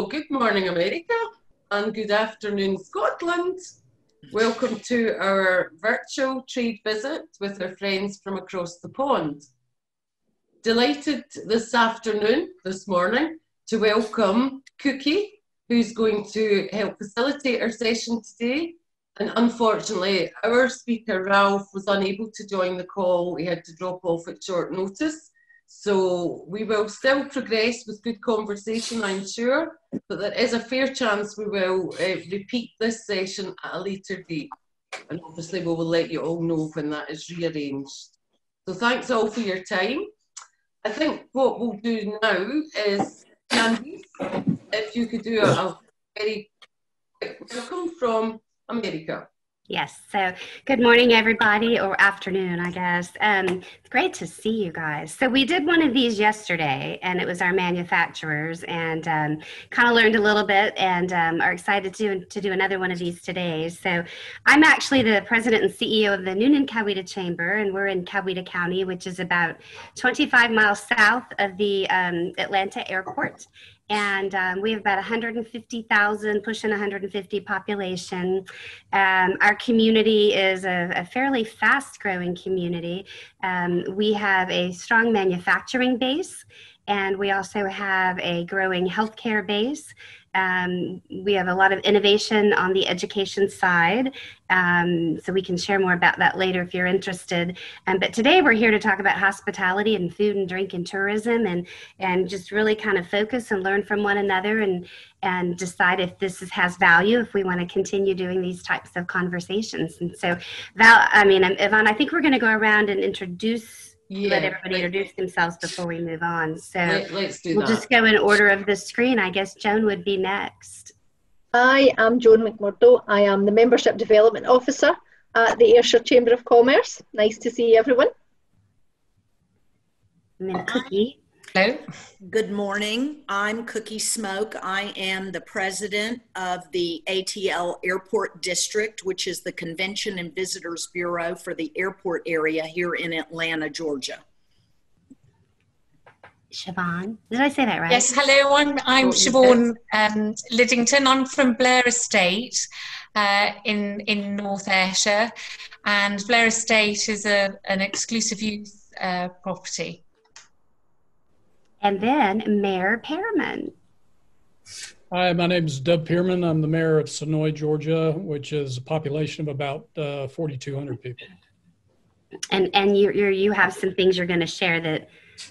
Well, good morning, America, and good afternoon, Scotland. Welcome to our virtual trade visit with our friends from across the pond. Delighted this morning, to welcome Cookie, who's going to help facilitate our session today. And unfortunately, our speaker, Ralph, was unable to join the call. He had to drop off at short notice. So we will still progress with good conversation, I'm sure, but there is a fair chance we will repeat this session at a later date. And obviously we will let you all know when that is rearranged. So thanks all for your time. I think what we'll do now is, Candice, if you could do a very quick welcome from America. Yes, so good morning, everybody, or afternoon, I guess. It's great to see you guys. So we did one of these yesterday, and it was our manufacturers, and kind of learned a little bit, and are excited to do another one of these today. So I'm actually the president and CEO of the Noonan-Coweta Chamber, and we're in Coweta County, which is about 25 miles south of the Atlanta airport. And we have about 150,000, pushing 150 population. Our community is a fairly fast-growing community. We have a strong manufacturing base, and we also have a growing healthcare base. We have a lot of innovation on the education side, so we can share more about that later if you're interested. But today we're here to talk about hospitality and food and drink and tourism, and just really kind of focus and learn from one another and decide if this has value, if we want to continue doing these types of conversations. And so, Yvonne, I think we're going to go around and let everybody introduce themselves before we move on. So let's do we'll just go in order of the screen. I guess Joan would be next. Hi, I'm Joan McMurdo. I am the Membership Development Officer at the Ayrshire Chamber of Commerce. Nice to see everyone. And then Cookie. Hello. Good morning. I'm Cookie Smoke. I am the president of the ATL Airport District, which is the Convention and Visitors Bureau for the airport area here in Atlanta, Georgia. Siobhan, did I say that right? Yes, hello, I'm Siobhan Liddington. I'm from Blair Estate in North Ayrshire, and Blair Estate is an exclusive use property. And then Mayor Pearman. Hi, my name is Doug Pearman. I'm the mayor of Sonoy, Georgia, which is a population of about 4,200 people. And you have some things you're going to share that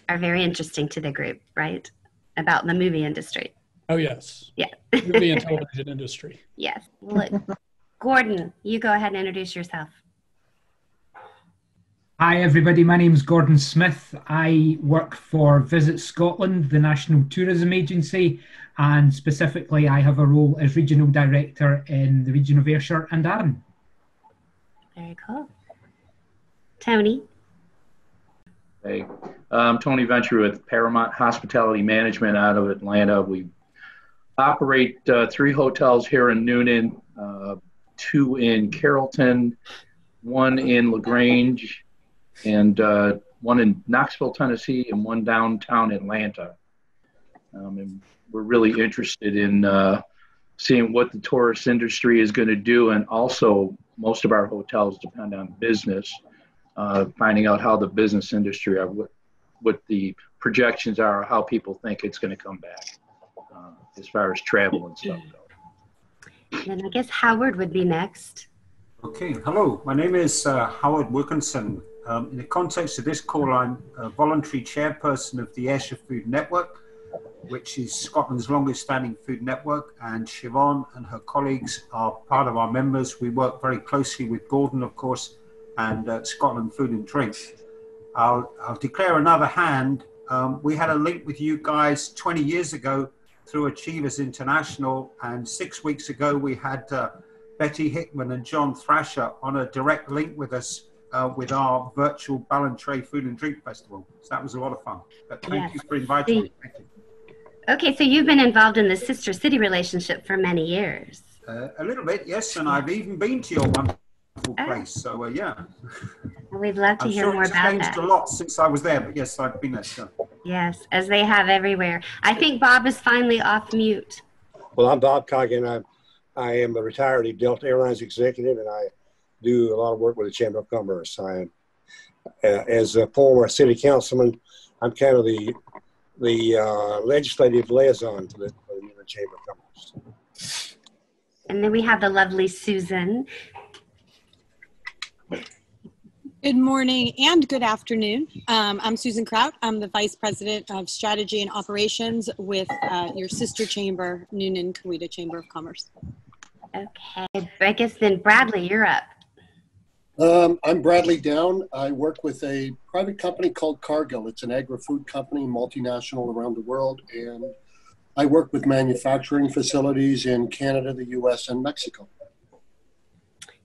are very interesting to the group, right? About the movie industry. Oh, yes. Yeah. Movie and television industry. Yes. Look, Gordon, you go ahead and introduce yourself. Hi everybody, my name is Gordon Smith. I work for Visit Scotland, the national tourism agency, and specifically I have a role as regional director in the region of Ayrshire and Arran. Very cool. Tony? Hey, I'm Tony Venture with Paramount Hospitality Management out of Atlanta. We operate 3 hotels here in Noonan, 2 in Carrollton, 1 in LaGrange, and 1 in Knoxville, Tennessee, and 1 downtown Atlanta. And we're really interested in seeing what the tourist industry is going to do, and also most of our hotels depend on business, finding out how the business industry, what the projections are, how people think it's going to come back as far as travel and stuff goes. Then I guess Howard would be next. Okay, hello, my name is Howard Wilkinson. In the context of this call, I'm a voluntary chairperson of the Ayrshire Food Network, which is Scotland's longest standing food network, and Siobhan and her colleagues are part of our members. We work very closely with Gordon, of course, and Scotland Food and Drink. I'll declare another hand. We had a link with you guys 20 years ago through Achievers International, and 6 weeks ago we had Betty Hickman and John Thrasher on a direct link with us with our virtual Ballantrae Food and Drink Festival. So that was a lot of fun. But thank you for inviting me. Thank you. Okay, so you've been involved in the sister city relationship for many years. A little bit, yes, and I've even been to your wonderful place. So yeah. Well, we'd love to hear more about that. It's changed a lot since I was there, but yes, I've been there. So. Yes, as they have everywhere. I think Bob is finally off mute. Well, I'm Bob Coggin. I am a retired Delta Airlines executive, and I do a lot of work with the Chamber of Commerce. I as a former city councilman, I'm kind of the legislative liaison to the Chamber of Commerce. And then we have the lovely Susan. Good morning and good afternoon. I'm Susan Kraut. I'm the Vice President of Strategy and Operations with your sister chamber, Noonan Coweta Chamber of Commerce. Okay, I guess then Bradley, you're up. I'm Bradley Down. I work with a private company called Cargill. It's an agri-food company, multinational around the world, and I work with manufacturing facilities in Canada, the US, and Mexico.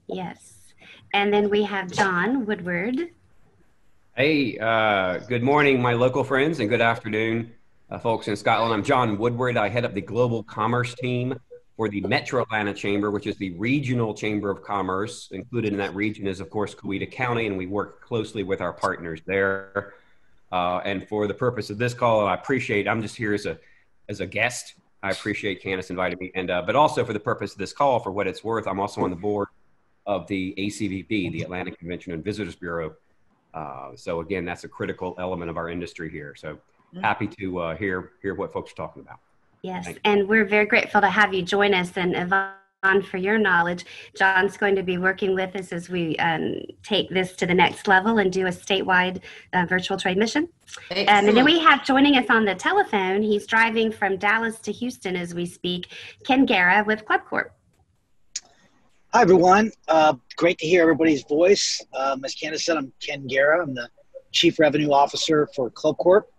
Yes. And then we have John Woodward. Hey, good morning, my local friends, and good afternoon, folks in Scotland. I'm John Woodward. I head up the global commerce team for the Metro Atlanta Chamber, which is the regional chamber of commerce. Included in that region is, of course, Coweta County, and we work closely with our partners there. And for the purpose of this call, I'm just here as a guest. I appreciate Candace inviting me, and but also for the purpose of this call, for what it's worth, I'm also on the board of the ACVB, the Atlanta Convention and Visitors Bureau. So again, that's a critical element of our industry here. So happy to hear what folks are talking about. Yes, and we're very grateful to have you join us. And Yvonne, for your knowledge, John's going to be working with us as we take this to the next level and do a statewide virtual trade mission. And then we have joining us on the telephone, he's driving from Dallas to Houston as we speak, Ken Guerra with Club Corp. Hi, everyone. Great to hear everybody's voice. As Candace said, I'm Ken Guerra. I'm the Chief Revenue Officer for Club Corp.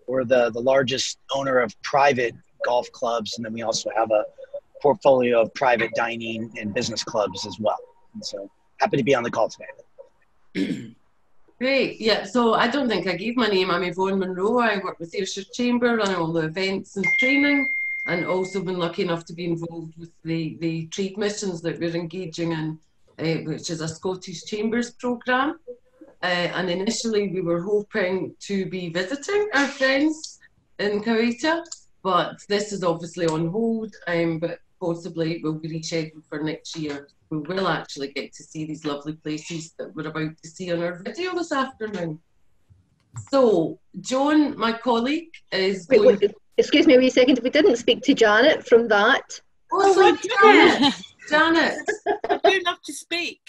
We're the largest owner of private golf clubs, and then we also have a portfolio of private dining and business clubs as well. And so happy to be on the call today. Great. Yeah, so I don't think I gave my name. I'm Yvonne Monroe. I work with Ayrshire Chamber, running all the events and training, and also been lucky enough to be involved with the trade missions that we're engaging in, which is a Scottish Chambers programme. And initially we were hoping to be visiting our friends in Coweta, but this is obviously on hold, but possibly it will be rescheduled for next year. We will actually get to see these lovely places that we're about to see on our video this afternoon. So, Joan, my colleague, is wait, excuse me a wee second. We didn't speak to Janet from that. Oh, sorry, Janet. Janet. I do love to speak.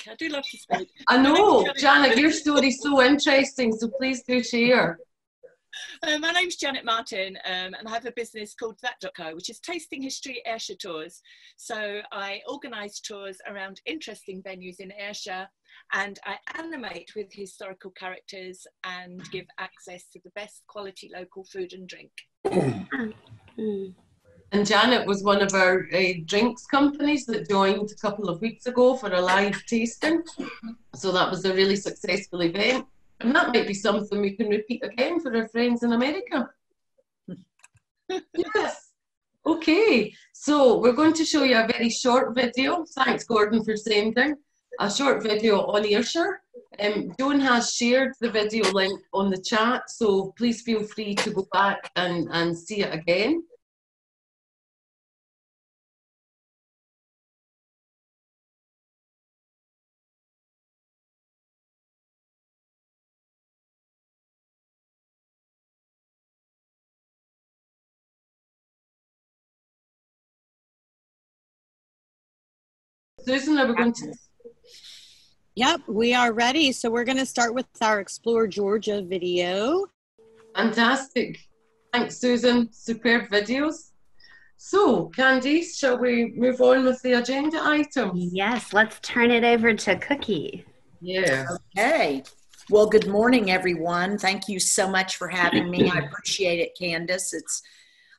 I know, Janet, your story's so interesting, so please do share. My name's Janet Martin, and I have a business called That.co, which is Tasting History Ayrshire Tours. So I organise tours around interesting venues in Ayrshire, and I animate with historical characters and give access to the best quality local food and drink. And Janet was one of our drinks companies that joined a couple of weeks ago for a live tasting. So that was a really successful event. And that might be something we can repeat again for our friends in America. Yes. Okay, so we're going to show you a very short video. Thanks, Gordon, for sending. A short video on Ayrshire. Joan has shared the video link on the chat, so please feel free to go back and see it again. Susan, are we going to? Yep, we are ready. So we're going to start with our Explore Georgia video. Fantastic. Thanks, Susan. Superb videos. So, Candice, shall we move on with the agenda items? Yes, let's turn it over to Cookie. Yeah. Okay. Well, good morning, everyone. Thank you so much for having me. I appreciate it, Candace.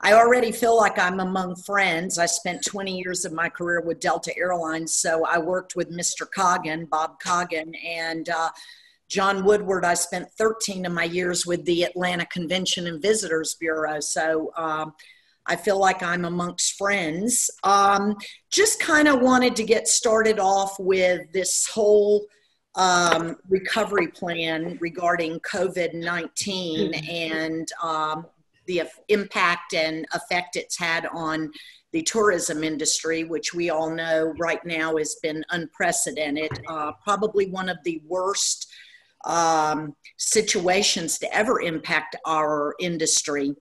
I already feel like I'm among friends. I spent 20 years of my career with Delta Airlines, so I worked with Mr. Coggin, Bob Coggin, and John Woodward. I spent 13 of my years with the Atlanta Convention and Visitors Bureau, so I feel like I'm amongst friends. Just kind of wanted to get started off with this whole recovery plan regarding COVID-19 and the impact and effect it's had on the tourism industry, which we all know right now has been unprecedented, probably one of the worst situations to ever impact our industry.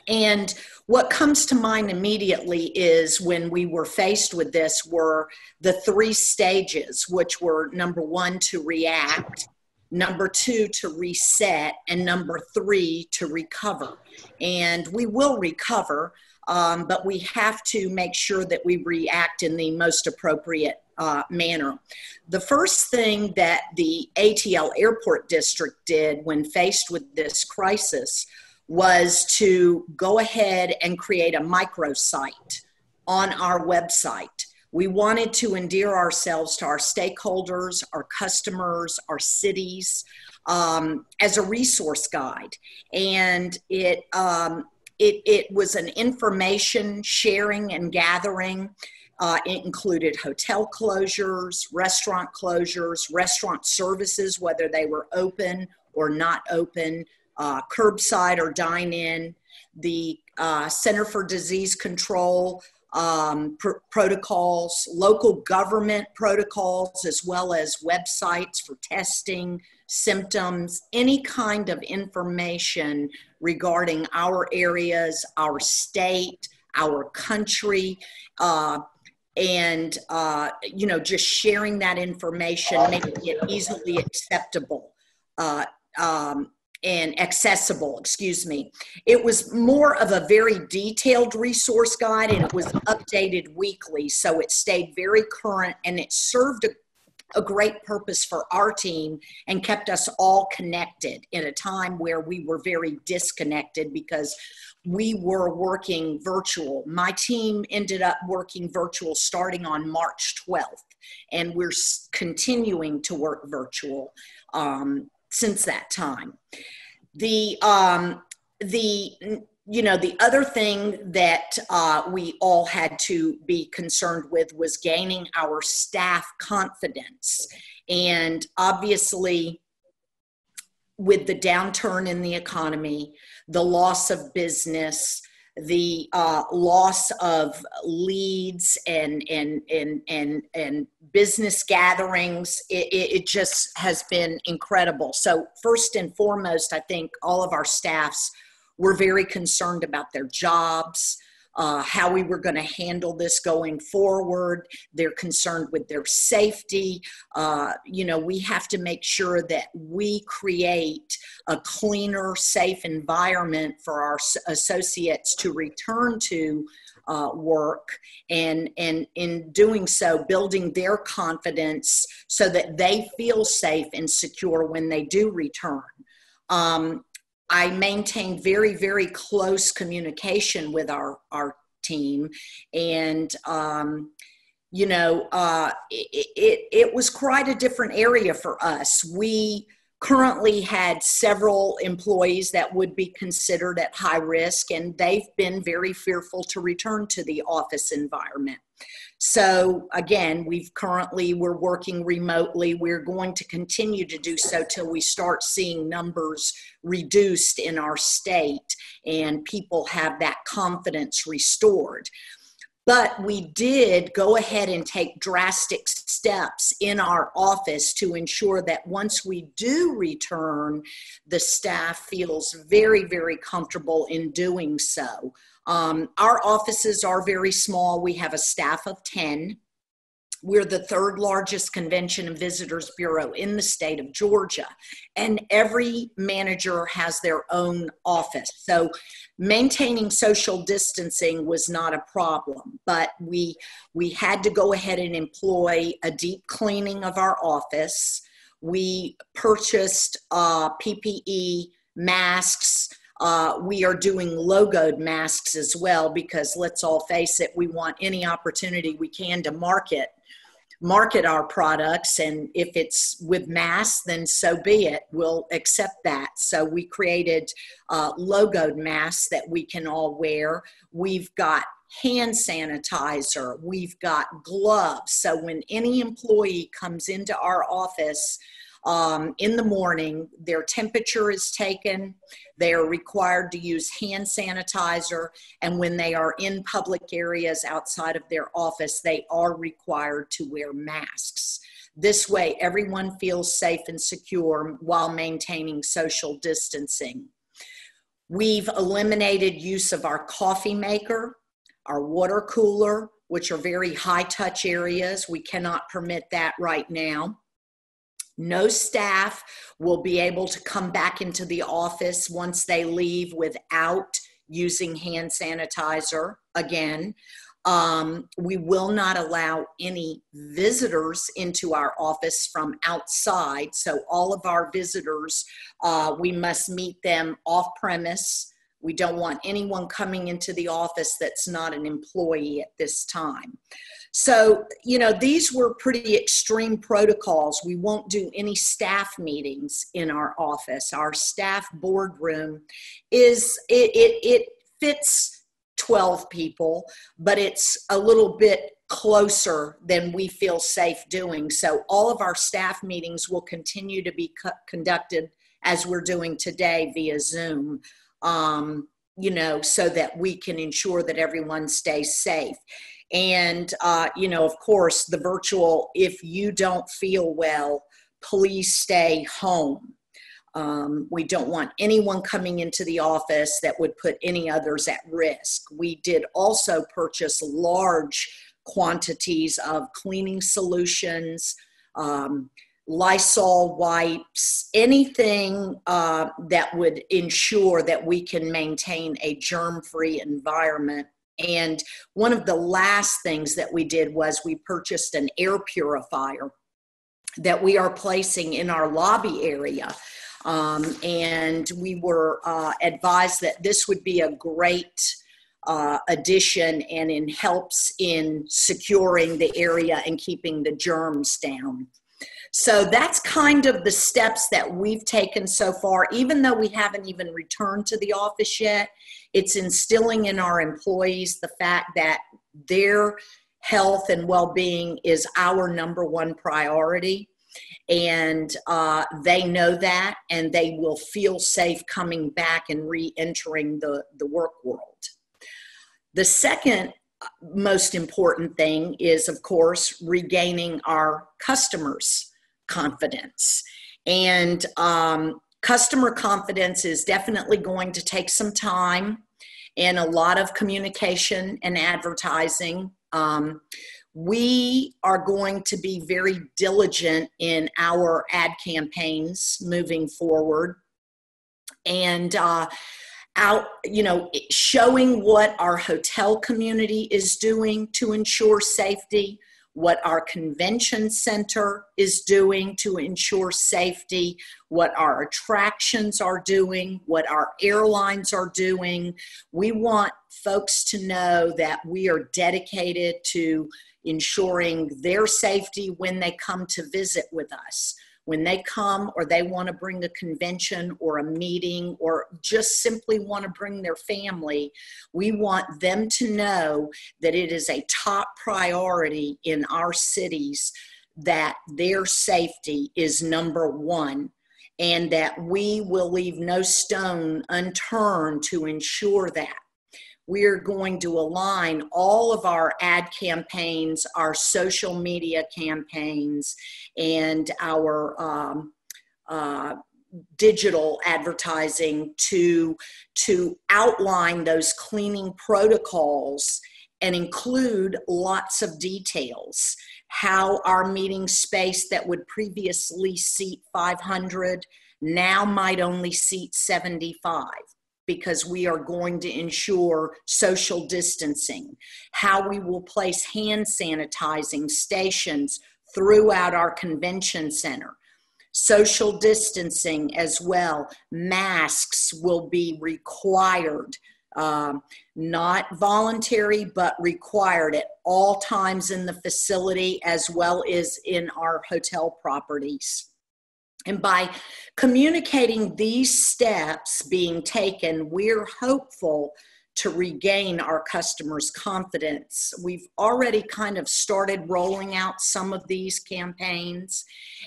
And what comes to mind immediately is when we were faced with this were the 3 stages, which were number 1, to react, number 2, to reset, and number 3, to recover. And we will recover, but we have to make sure that we react in the most appropriate manner. The first thing that the ATL Airport District did when faced with this crisis was to go ahead and create a microsite on our website. We wanted to endear ourselves to our stakeholders, our customers, our cities, as a resource guide. And it was an information sharing and gathering. It included hotel closures, restaurant services, whether they were open or not open, curbside or dine-in, the Center for Disease Control protocols, local government protocols, as well as websites for testing, symptoms, any kind of information regarding our areas, our state, our country, and just sharing that information, making it easily acceptable and accessible, excuse me. It was more of a very detailed resource guide, and it was updated weekly, so it stayed very current, and it served a great purpose for our team and kept us all connected in a time where we were very disconnected because we were working virtual. My team ended up working virtual starting on March 12th, and we're continuing to work virtual since that time. The other thing that we all had to be concerned with was gaining our staff confidence. And obviously, with the downturn in the economy, the loss of business, the loss of leads and business gatherings, it just has been incredible. So first and foremost, I think all of our staffs were very concerned about their jobs, how we were going to handle this going forward. They're concerned with their safety. We have to make sure that we create a cleaner, safe environment for our associates to return to work, and in doing so, building their confidence so that they feel safe and secure when they do return. I maintained very, very close communication with our team, and it was quite a different area for us. We currently had several employees that would be considered at high risk, and they've been very fearful to return to the office environment. So again, we're working remotely. We're going to continue to do so till we start seeing numbers reduced in our state and people have that confidence restored. But we did go ahead and take drastic steps in our office to ensure that once we do return, the staff feels very, very comfortable in doing so. Our offices are very small. We have a staff of 10. We're the 3rd largest convention and visitors bureau in the state of Georgia, and every manager has their own office. So maintaining social distancing was not a problem, but we had to go ahead and employ a deep cleaning of our office. We purchased PPE masks. We are doing logoed masks as well, because let's all face it, we want any opportunity we can to market our products, and if it's with masks, then so be it. We'll accept that. So we created logoed masks that we can all wear. We've got hand sanitizer. We've got gloves. So when any employee comes into our office, in the morning. Their temperature is taken. They are required to use hand sanitizer. And when they are in public areas outside of their office, they are required to wear masks. This way, everyone feels safe and secure while maintaining social distancing. We've eliminated use of our coffee maker, our water cooler, which are very high touch areas. We cannot permit that right now. No staff will be able to come back into the office once they leave without using hand sanitizer again. We will not allow any visitors into our office from outside. So all of our visitors, we must meet them off premise. We don't want anyone coming into the office that's not an employee at this time. So, you know, these were pretty extreme protocols. We won't do any staff meetings in our office. Our staff boardroom is, it fits 12 people, but it's a little bit closer than we feel safe doing. So all of our staff meetings will continue to be conducted as we're doing today via Zoom. You know, so that we can ensure that everyone stays safe. And, you know, of course, the virtual, if you don't feel well, please stay home. We don't want anyone coming into the office that would put any others at risk. We did also purchase large quantities of cleaning solutions, Lysol wipes, anything that would ensure that we can maintain a germ-free environment. And one of the last things that we did was we purchased an air purifier that we are placing in our lobby area. And we were advised that this would be a great addition and helps in securing the area and keeping the germs down. So that's kind of the steps that we've taken so far. Even though we haven't even returned to the office yet, it's instilling in our employees the fact that their health and well-being is our #1 priority. And they know that, and they will feel safe coming back and re-entering the work world. The second most important thing is, of course, regaining our customers' confidence. And customer confidence is definitely going to take some time and a lot of communication and advertising. We are going to be very diligent in our ad campaigns moving forward, and showing what our hotel community is doing to ensure safety, what our convention center is doing to ensure safety, what our attractions are doing, what our airlines are doing. We want folks to know that we are dedicated to ensuring their safety when they come to visit with us. When they come or they want to bring a convention or a meeting or just simply want to bring their family, we want them to know that it is a top priority in our cities, that their safety is #1, and that we will leave no stone unturned to ensure that. We're going to align all of our ad campaigns, our social media campaigns, and our digital advertising to outline those cleaning protocols and include lots of details. How our meeting space that would previously seat 500 now might only seat 75. Because we are going to ensure social distancing, how we will place hand sanitizing stations throughout our convention center, social distancing as well. Masks will be required, not voluntary, but required at all times in the facility as well as in our hotel properties. And by communicating these steps being taken, we're hopeful to regain our customers' confidence. We've already kind of started rolling out some of these campaigns,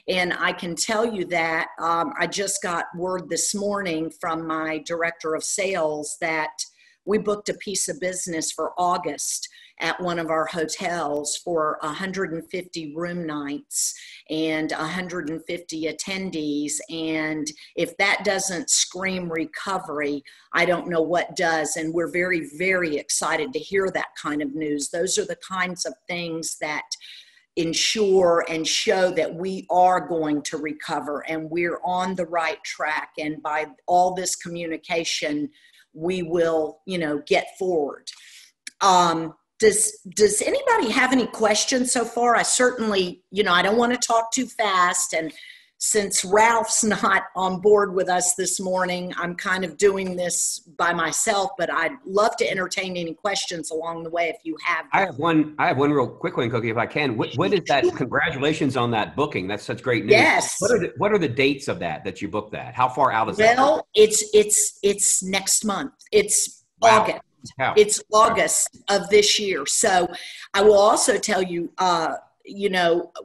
and I can tell you that I just got word this morning from my director of sales that we booked a piece of business for August at one of our hotels for 150 room nights and 150 attendees. And if that doesn't scream recovery, I don't know what does. And we're very, very excited to hear that kind of news. Those are the kinds of things that ensure and show that we are going to recover and we're on the right track. And by all this communication, we will, get forward. Does anybody have any questions so far? I certainly, I don't want to talk too fast. And since Ralph's not on board with us this morning, I'm kind of doing this by myself, but I'd love to entertain any questions along the way if you have them. I have one real quick one, Cookie, if I can. What is that? Congratulations on that booking. That's such great news. Yes. What are the dates of that you booked that? How far out is that? Well, it's next month. It's August. Wow. It's August of this year. So I will also tell you,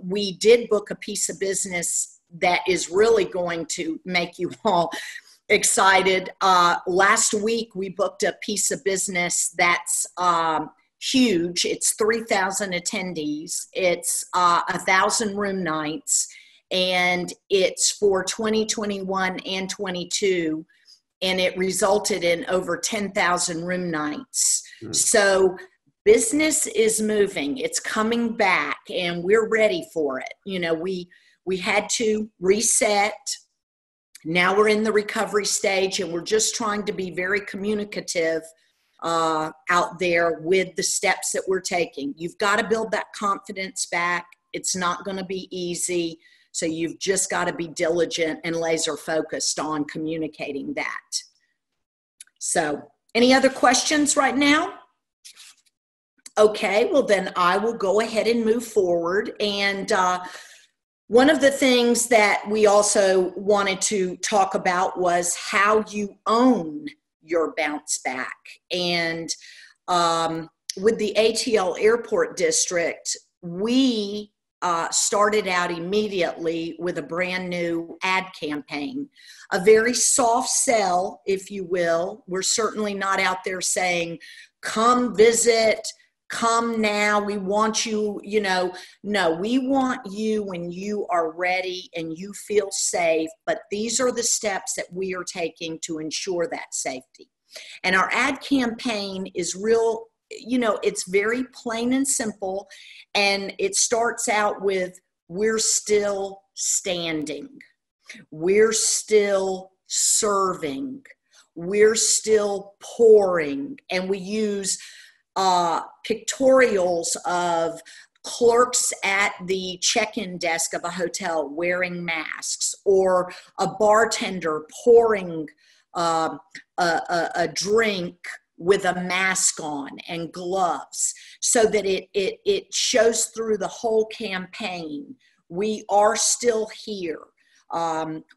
we did book a piece of business that is really going to make you all excited. Last week, we booked a piece of business that's huge. It's 3,000 attendees. It's 1,000 room nights, and it's for 2021 and 22. And it resulted in over 10,000 room nights. So business is moving, it's coming back, and we're ready for it. We had to reset. Now we're in the recovery stage, and we're just trying to be very communicative out there with the steps that we're taking. You've got to build that confidence back. It's not going to be easy. So you've just got to be diligent and laser focused on communicating that. So any other questions right now? Okay, well then I will go ahead and move forward. And one of the things that we also wanted to talk about was how you own your bounce back. And with the ATL Airport District, we started out immediately with a brand new ad campaign, a very soft sell, if you will. We're certainly not out there saying, come visit, come now, we want you, no, we want you when you are ready and you feel safe, but these are the steps that we are taking to ensure that safety. And our ad campaign is real, it's very plain and simple. And it starts out with, we're still standing. We're still serving. We're still pouring. And we use pictorials of clerks at the check-in desk of a hotel wearing masks, or a bartender pouring a drink with a mask on and gloves, so that it shows through the whole campaign. We are still here.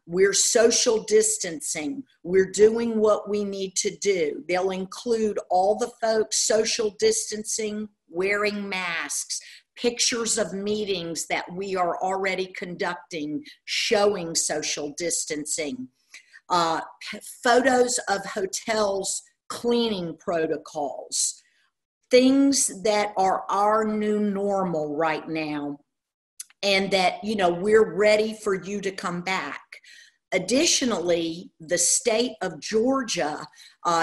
We're social distancing. We're doing what we need to do. They'll include all the folks social distancing, wearing masks, pictures of meetings that we are already conducting, showing social distancing, photos of hotels cleaning protocols, things that are our new normal right now, and that, we're ready for you to come back. Additionally, the state of Georgia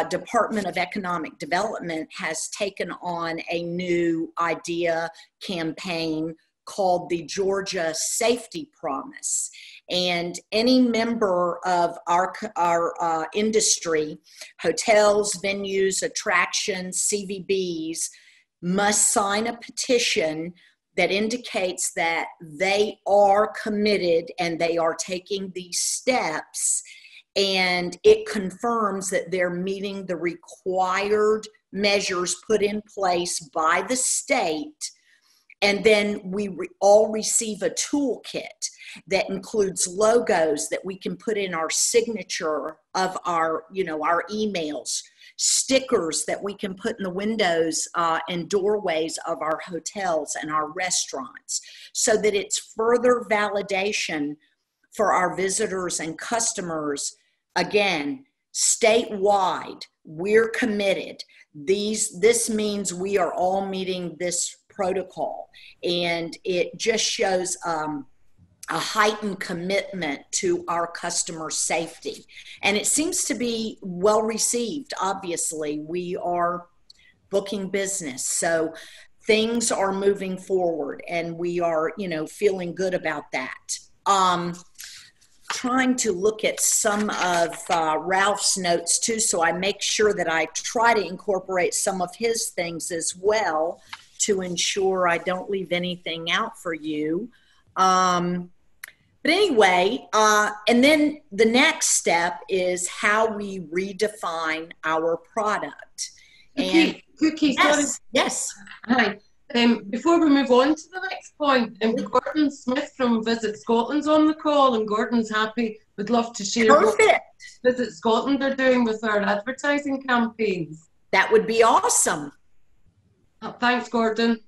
Department of Economic Development has taken on a new idea campaign called the Georgia Safety Promise. And any member of our industry, hotels, venues, attractions, CVBs, must sign a petition that indicates that they are committed and they are taking these steps, and it confirms that they're meeting the required measures put in place by the state. And then we all receive a toolkit that includes logos that we can put in our signature of our, our emails, stickers that we can put in the windows and doorways of our hotels and our restaurants, so that it's further validation for our visitors and customers. Again, statewide, we're committed. This means we are all meeting this protocol, and it just shows a heightened commitment to our customer safety. And it seems to be well received. Obviously, we are booking business, so things are moving forward, and we are, feeling good about that. Trying to look at some of Ralph's notes too, so I make sure that I try to incorporate some of his things as well to ensure I don't leave anything out for you. But anyway, and then the next step is how we redefine our product. And Cookie, sorry. Yes. Hi. Before we move on to the next point, Gordon Smith from Visit Scotland's on the call, and Gordon's happy, would love to share what Visit Scotland are doing with our advertising campaigns. That would be awesome. Thanks, Gordon.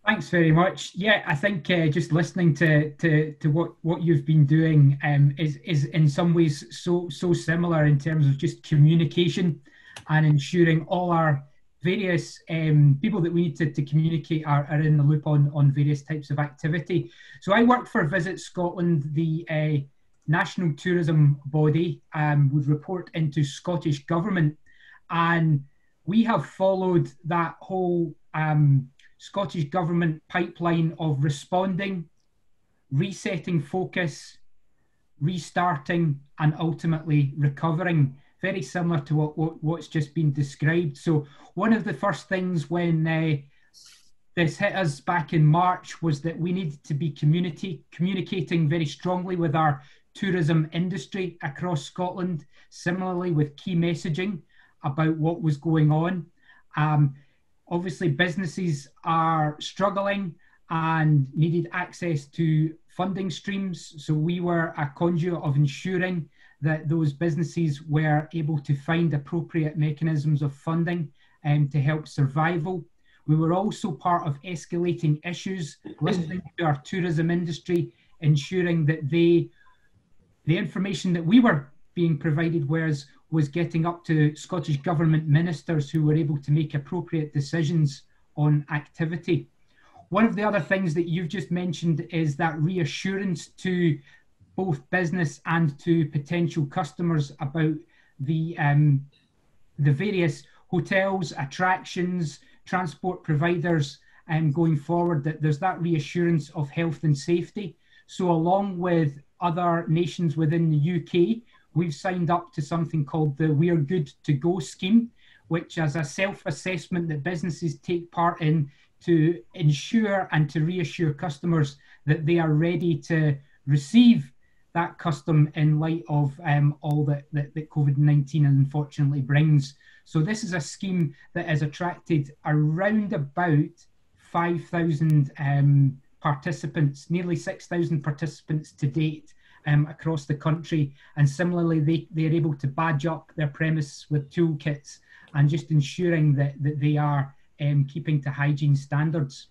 Thanks very much. Yeah, I think just listening to what you've been doing is in some ways so similar in terms of just communication and ensuring all our various people that we need to communicate are in the loop on various types of activity. So I work for Visit Scotland, the national tourism body, would report into Scottish Government, and we have followed that whole Scottish Government pipeline of responding, resetting focus, restarting, and ultimately recovering, very similar to what's just been described. So one of the first things when this hit us back in March was that we needed to be communicating very strongly with our tourism industry across Scotland, similarly with key messaging about what was going on. Obviously, businesses are struggling and needed access to funding streams. So we were a conduit of ensuring that those businesses were able to find appropriate mechanisms of funding to help survival. We were also part of escalating issues, listening to our tourism industry, ensuring that the information that we were being provided was getting up to Scottish Government ministers who were able to make appropriate decisions on activity. One of the other things that you've just mentioned is that reassurance to both business and to potential customers about the various hotels, attractions, transport providers, and going forward, that there's that reassurance of health and safety. So along with other nations within the UK, we've signed up to something called the We're Good to Go scheme, which is a self-assessment that businesses take part in to ensure and to reassure customers that they are ready to receive that custom in light of all that COVID-19 unfortunately brings. So this is a scheme that has attracted around about 5,000 participants, nearly 6,000 participants to date across the country. And similarly, they're able to badge up their premise with toolkits and just ensuring that they are keeping to hygiene standards.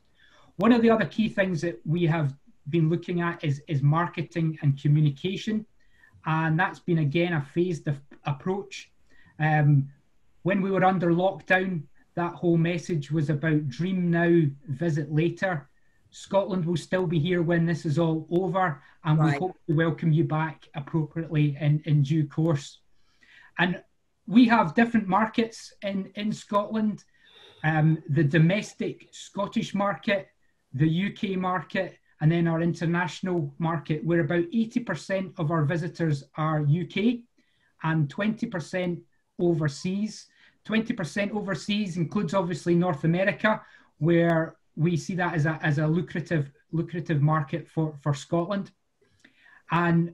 One of the other key things that we have been looking at is marketing and communication, and that's been again a phased approach. When we were under lockdown, that whole message was about dream now, visit later. Scotland will still be here when this is all over, and we hope to welcome you back appropriately in due course. And we have different markets in Scotland, the domestic Scottish market, the UK market, and then our international market, where about 80% of our visitors are UK and 20% overseas. 20% overseas includes obviously North America, where we see that as a lucrative market for Scotland. And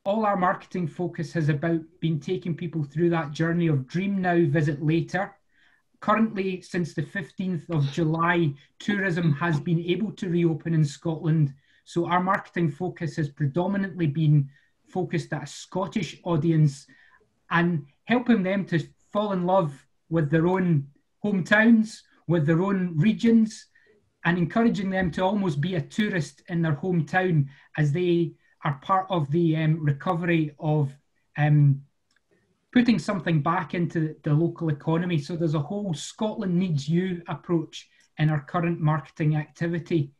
all our marketing focus has been taking people through that journey of dream now, visit later, currently, since the 15th of July, tourism has been able to reopen in Scotland. So our marketing focus has predominantly been focused at a Scottish audience and helping them to fall in love with their own hometowns, with their own regions, and encouraging them to almost be a tourist in their hometown as they are part of the recovery of putting something back into the local economy. So there's a whole Scotland Needs You approach in our current marketing activity.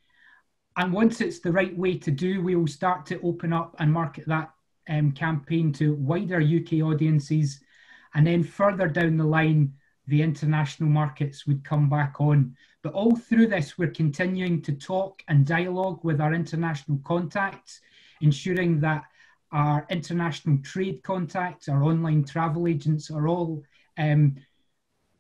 And once it's the right way to do, we will start to open up and market that campaign to wider UK audiences. And then further down the line, the international markets would come back on. But all through this, we're continuing to talk and dialogue with our international contacts, ensuring that our international trade contacts, our online travel agents are all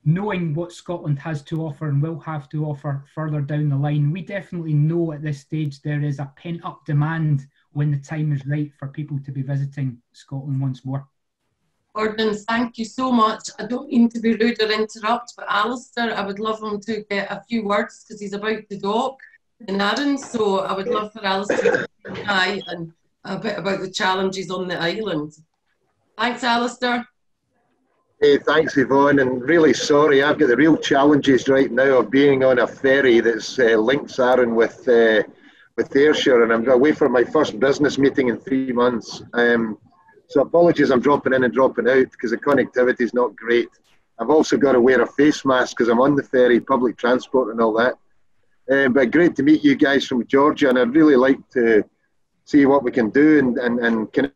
knowing what Scotland has to offer and will have to offer further down the line. We definitely know at this stage there is a pent-up demand when the time is right for people to be visiting Scotland once more. Gordon, thank you so much. I don't mean to be rude or interrupt, but Alistair, I would love him to get a few words because he's about to dock in Arran, so I would love for Alistair to say hi and a bit about the challenges on the island. Thanks, Alistair. Hey, thanks, Yvonne, and really sorry, I've got the real challenges right now of being on a ferry that's links Arran with Ayrshire, and I'm away for my first business meeting in 3 months. So apologies, I'm dropping in and dropping out because the connectivity is not great. I've also got to wear a face mask because I'm on the ferry, public transport and all that. But great to meet you guys from Georgia, and I'd really like to see what we can do and connect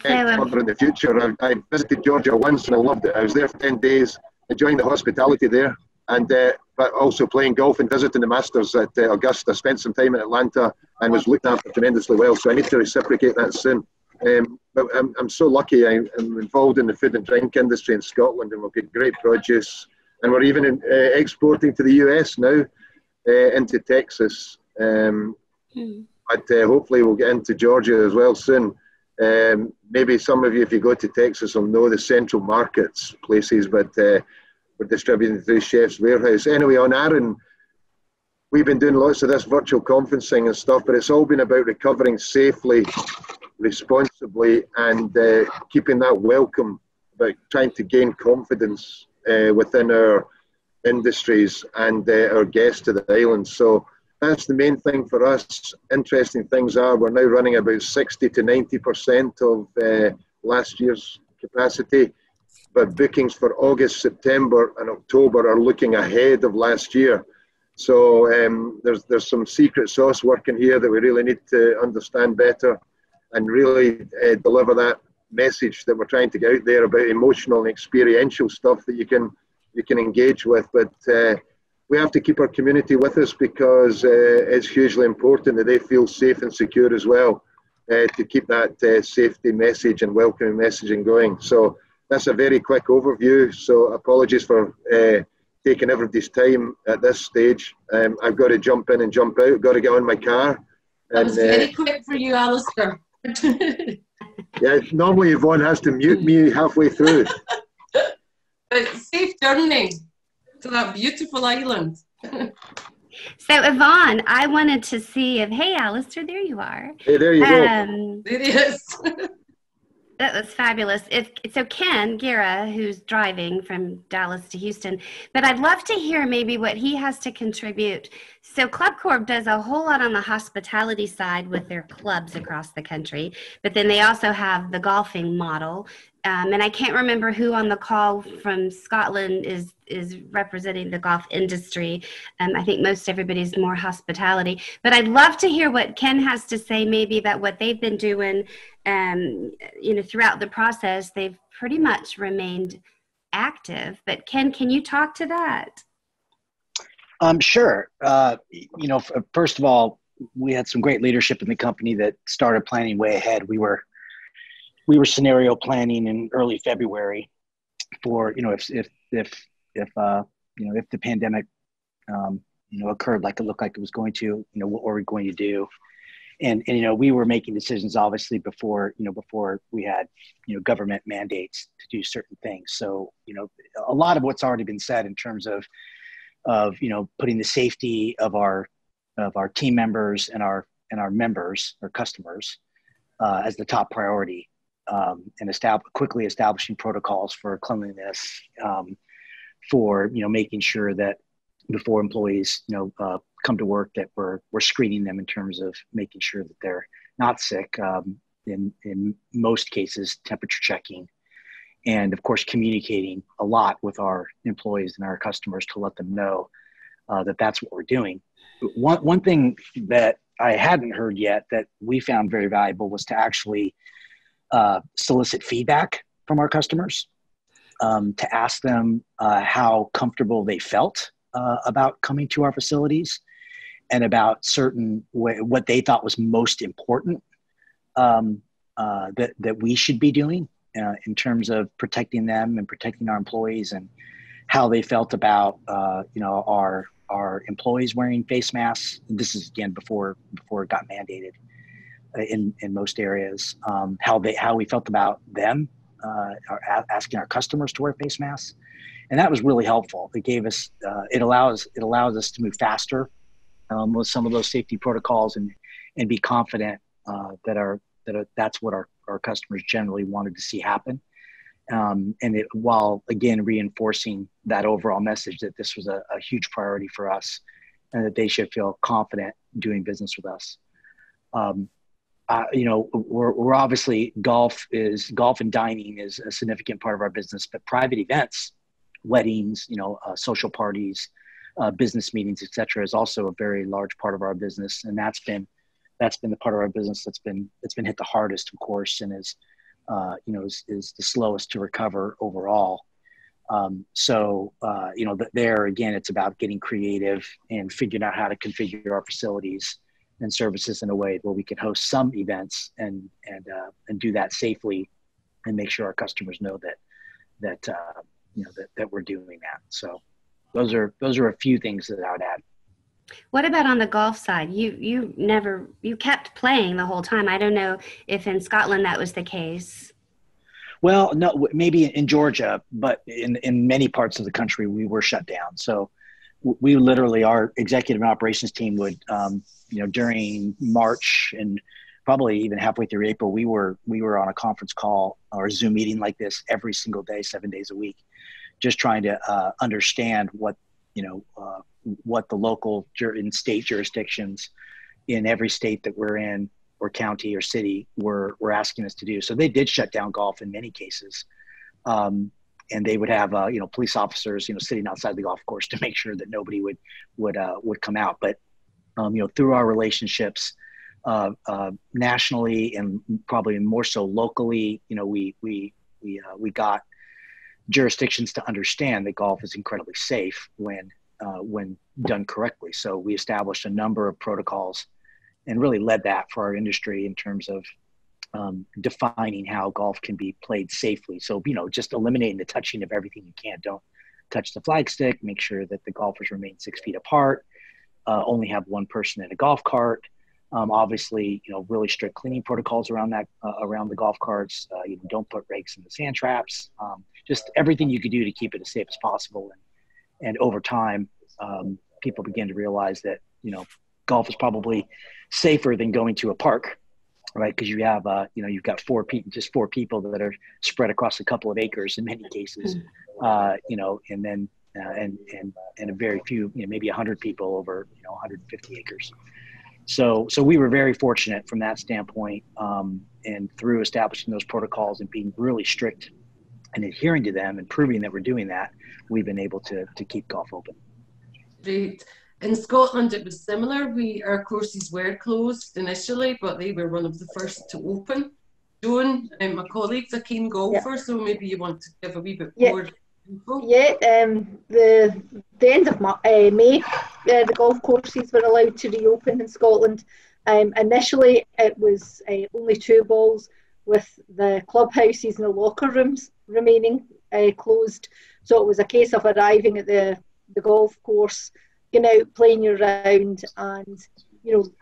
further in the future. I visited Georgia once and I loved it. I was there for 10 days, enjoying the hospitality there, and but also playing golf and visiting the Masters at Augusta. Spent some time in Atlanta and was looked after tremendously well, so I need to reciprocate that soon. But I'm so lucky. I'm involved in the food and drink industry in Scotland, and we've got great produce, and we're even exporting to the US now, into Texas. But hopefully we'll get into Georgia as well soon. Maybe some of you, if you go to Texas, will know the central markets places, but we're distributing through Chef's Warehouse. Anyway, on Arran, we've been doing lots of this virtual conferencing and stuff, but it's all been about recovering safely, responsibly, and keeping that welcome, about trying to gain confidence within our industries and our guests to the island. So that's the main thing for us. Interesting things are we're now running about 60 to 90% of last year's capacity, but bookings for August, September and October are looking ahead of last year. So there's some secret sauce working here that we really need to understand better and really deliver that message that we're trying to get out there about emotional and experiential stuff that you can engage with. But we have to keep our community with us because it's hugely important that they feel safe and secure as well, to keep that safety message and welcoming messaging going. So that's a very quick overview. So apologies for taking everybody's time at this stage. I've got to jump in and jump out, got to get on my car. That was very quick for you, Alistair. Yeah, normally Yvonne has to mute me halfway through. But safe journey to that beautiful island. So Yvonne, I wanted to see if, hey Alistair, there you are. Hey, there you go. There he is. That was fabulous. So Ken Guerra, who's driving from Dallas to Houston, but I'd love to hear maybe what he has to contribute. So Club Corp does a whole lot on the hospitality side with their clubs across the country, but then they also have the golfing model. And I can't remember who on the call from Scotland is representing the golf industry. I think most everybody's more hospitality, but I'd love to hear what Ken has to say maybe about what they've been doing. Throughout the process, they've pretty much remained active. But Ken, can you talk to that? Sure. First of all, we had some great leadership in the company that started planning way ahead. We were scenario planning in early February for, if the pandemic, occurred like it looked like it was going to, what were we going to do? and you know, we were making decisions obviously before we had, you know, government mandates to do certain things. So, you know, a lot of what's already been said in terms of you know, putting the safety of our team members and our members or customers as the top priority, and quickly establishing protocols for cleanliness, for, you know, making sure that before employees, you know, come to work, that we're screening them in terms of making sure that they're not sick. In most cases, temperature checking, and of course communicating a lot with our employees and our customers to let them know that that's what we're doing. One thing that I hadn't heard yet that we found very valuable was to actually solicit feedback from our customers, to ask them how comfortable they felt about coming to our facilities, and about what they thought was most important that we should be doing in terms of protecting them and protecting our employees, and how they felt about you know, our employees wearing face masks. This is again before it got mandated in most areas. How we felt about them, asking our customers to wear face masks, and that was really helpful. It gave us it allows us to move faster with some of those safety protocols, and be confident that's what our customers generally wanted to see happen. And while again reinforcing that overall message that this was a huge priority for us, and that they should feel confident doing business with us. You know, we're obviously golf and dining is a significant part of our business, but private events, weddings, you know, social parties, business meetings, etc., is also a very large part of our business, and that's been the part of our business that's been hit the hardest, of course, and is the slowest to recover overall. So you know, there again, it's about getting creative and figuring out how to configure our facilities and services in a way where we can host some events and do that safely, and make sure our customers know that we're doing that. So those are a few things that I would add. What about on the golf side? You kept playing the whole time. I don't know if in Scotland that was the case. Well, no, maybe in Georgia, but in many parts of the country we were shut down. So we literally, our executive and operations team would, during March and probably even halfway through April, we were on a conference call or Zoom meeting like this every single day, 7 days a week, just trying to understand what the local and state jurisdictions in every state that we're in, or county or city, were asking us to do. So they did shut down golf in many cases. And they would have, police officers, sitting outside the golf course to make sure that nobody would come out. But, through our relationships nationally and probably more so locally, we got jurisdictions to understand that golf is incredibly safe when done correctly. So we established a number of protocols and really led that for our industry in terms of defining how golf can be played safely. So, just eliminating the touching of everything you can. Don't touch the flagstick, make sure that the golfers remain 6 feet apart, only have one person in a golf cart. Obviously, really strict cleaning protocols around that, around the golf carts. Don't put rakes in the sand traps. Just everything you could do to keep it as safe as possible. And over time, people begin to realize that, golf is probably safer than going to a park, right? Because you have, you've got four people that are spread across a couple of acres in many cases, and then, and a very few, maybe 100 people over, 150 acres. So we were very fortunate from that standpoint, and through establishing those protocols and being really strict and adhering to them and proving that we're doing that, we've been able to keep golf open. Great. In Scotland, it was similar. Our courses were closed initially, but they were one of the first to open. Joan, my colleague's a keen golfer, so maybe you want to give a wee bit more info. Yeah, the end of May, the golf courses were allowed to reopen in Scotland. Initially, it was only 2 balls, with the clubhouses and the locker rooms remaining closed. So it was a case of arriving at the golf course, out, playing your round, and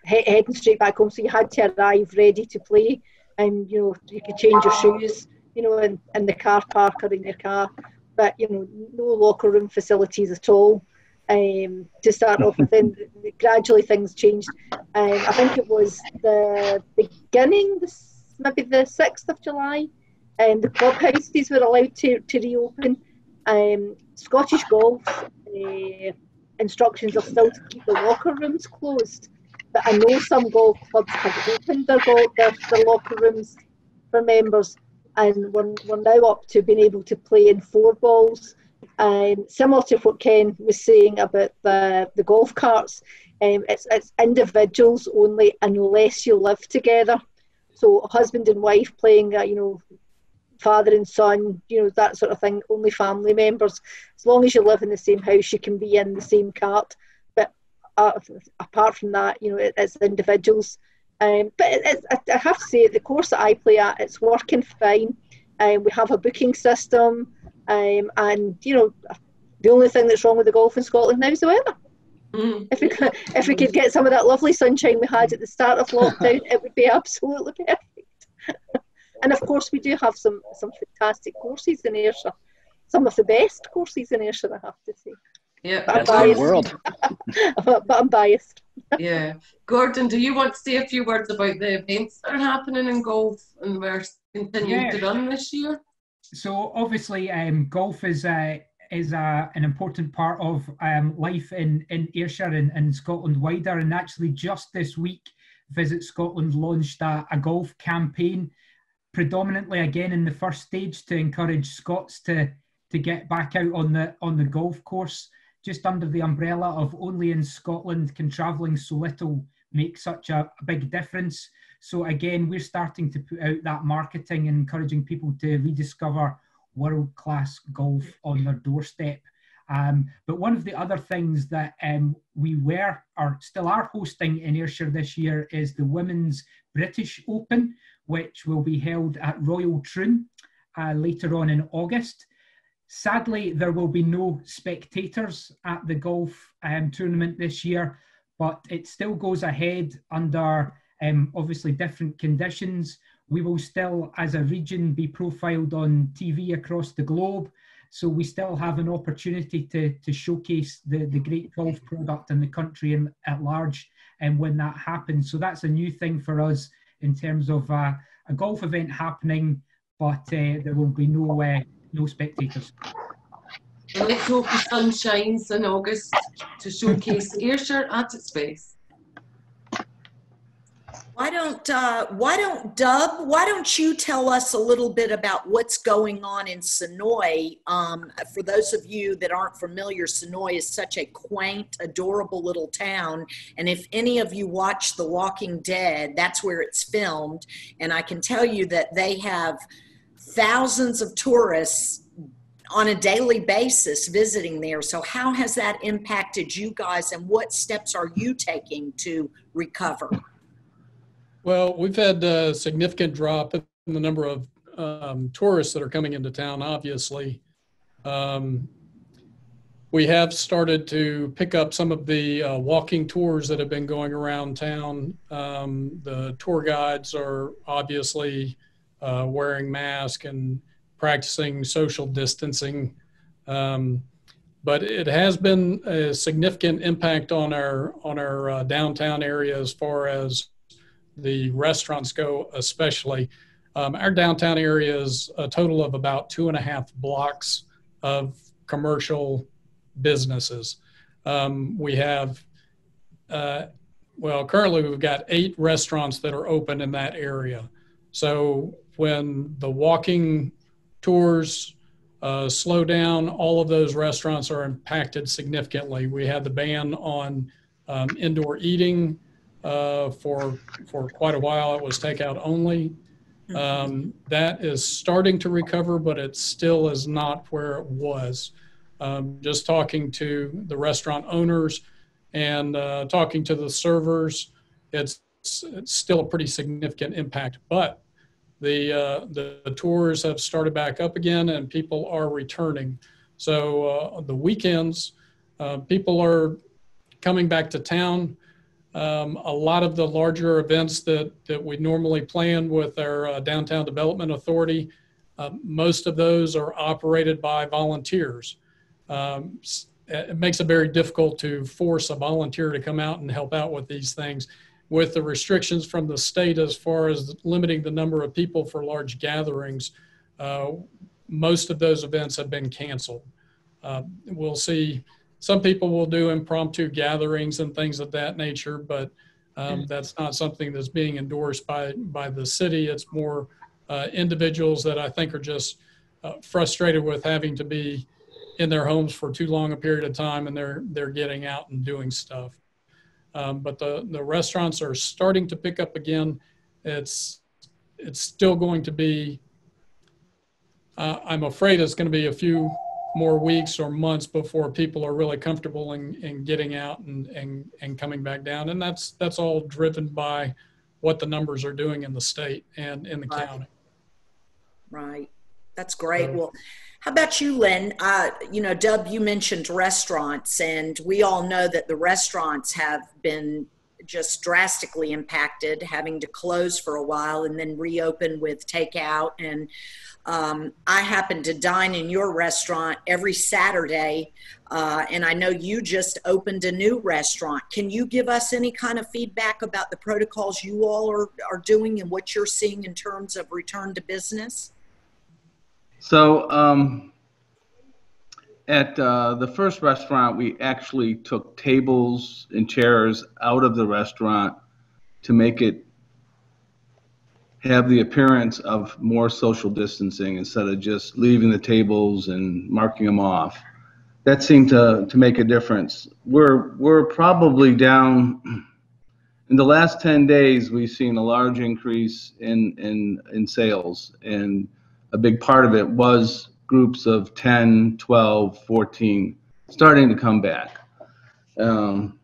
heading straight back home. So you had to arrive ready to play, and you could change your shoes, in the car park or in your car, but no locker room facilities at all. To start off with, then gradually things changed. I think it was the beginning, maybe the 6th of July, the clubhouses were allowed to reopen. Scottish Golf instructions are still to keep the locker rooms closed, but I know some golf clubs have opened their locker rooms for members, and we're now up to being able to play in 4 balls. Similar to what Ken was saying about the golf carts, it's individuals only unless you live together. So husband and wife playing, father and son, that sort of thing, only family members. As long as you live in the same house, you can be in the same cart. But apart from that, it's individuals. But I have to say, the course that I play at, it's working fine. We have a booking system. And the only thing that's wrong with the golf in Scotland now is the weather. If we could get some of that lovely sunshine we had at the start of lockdown, it would be absolutely perfect. And of course, we do have some fantastic courses in Ayrshire, some of the best courses in Ayrshire, I have to say. Yeah, but I'm biased. but I'm biased. Yeah, Gordon, do you want to say a few words about the events that are happening in golf and we're continuing to run this year? So obviously, golf is an important part of life in Ayrshire and Scotland wider. And actually, just this week, Visit Scotland launched a golf campaign, predominantly again in the first stage to encourage Scots to get back out on the golf course, just under the umbrella of only in Scotland can travelling so little make such a big difference. So again, we're starting to put out that marketing and encouraging people to rediscover world-class golf on their doorstep. But one of the other things that we still are hosting in Ayrshire this year is the Women's British Open, which will be held at Royal Troon later on in August. Sadly, there will be no spectators at the golf tournament this year, but it still goes ahead under obviously different conditions. We will still, as a region, be profiled on TV across the globe. So we still have an opportunity to showcase the great golf product in the country and at large when that happens. So that's a new thing for us in terms of a golf event happening, but there will be no spectators. Let's hope the sun shines in August to showcase Ayrshire at its best. Why don't you tell us a little bit about what's going on in Sonoy? For those of you that aren't familiar, Sonoy is such a quaint, adorable little town. And if any of you watch The Walking Dead, that's where it's filmed. And I can tell you that they have thousands of tourists on a daily basis visiting there. So how has that impacted you guys, and what steps are you taking to recover? Well, we've had a significant drop in the number of tourists that are coming into town, obviously. We have started to pick up some of the walking tours that have been going around town. The tour guides are obviously wearing masks and practicing social distancing. But it has been a significant impact on our downtown area as far as the restaurants go, especially. Our downtown area is a total of about 2.5 blocks of commercial businesses. We have, currently we've got 8 restaurants that are open in that area. So when the walking tours slow down, all of those restaurants are impacted significantly. We had the ban on indoor eating for quite a while. It was takeout only. That is starting to recover, but it still is not where it was. Just talking to the restaurant owners and talking to the servers, it's still a pretty significant impact. But the tours have started back up again, and people are returning. So the weekends, people are coming back to town. A lot of the larger events that we normally plan with our Downtown Development Authority, most of those are operated by volunteers. It makes it very difficult to force a volunteer to come out and help out with these things. With the restrictions from the state as far as limiting the number of people for large gatherings, most of those events have been canceled. We'll see, some people will do impromptu gatherings and things of that nature, but that's not something that's being endorsed by the city. It's more individuals that I think are just frustrated with having to be in their homes for too long a period of time, and they're getting out and doing stuff. But the restaurants are starting to pick up again. It's still going to be, I'm afraid it's going to be a few more weeks or months before people are really comfortable in getting out and coming back down. And that's all driven by what the numbers are doing in the state and in the county. Right. That's great. Well, how about you, Lynn? Dub, you mentioned restaurants, and we all know that the restaurants have been just drastically impacted, having to close for a while and then reopen with takeout. And I happen to dine in your restaurant every Saturday, and I know you just opened a new restaurant. Can you give us any kind of feedback about the protocols you all are doing and what you're seeing in terms of return to business? So at the first restaurant, we actually took tables and chairs out of the restaurant to make it have the appearance of more social distancing instead of just leaving the tables and marking them off. That seemed to make a difference. We're probably down, in the last 10 days, we've seen a large increase in sales, and a big part of it was groups of 10, 12, 14 starting to come back. But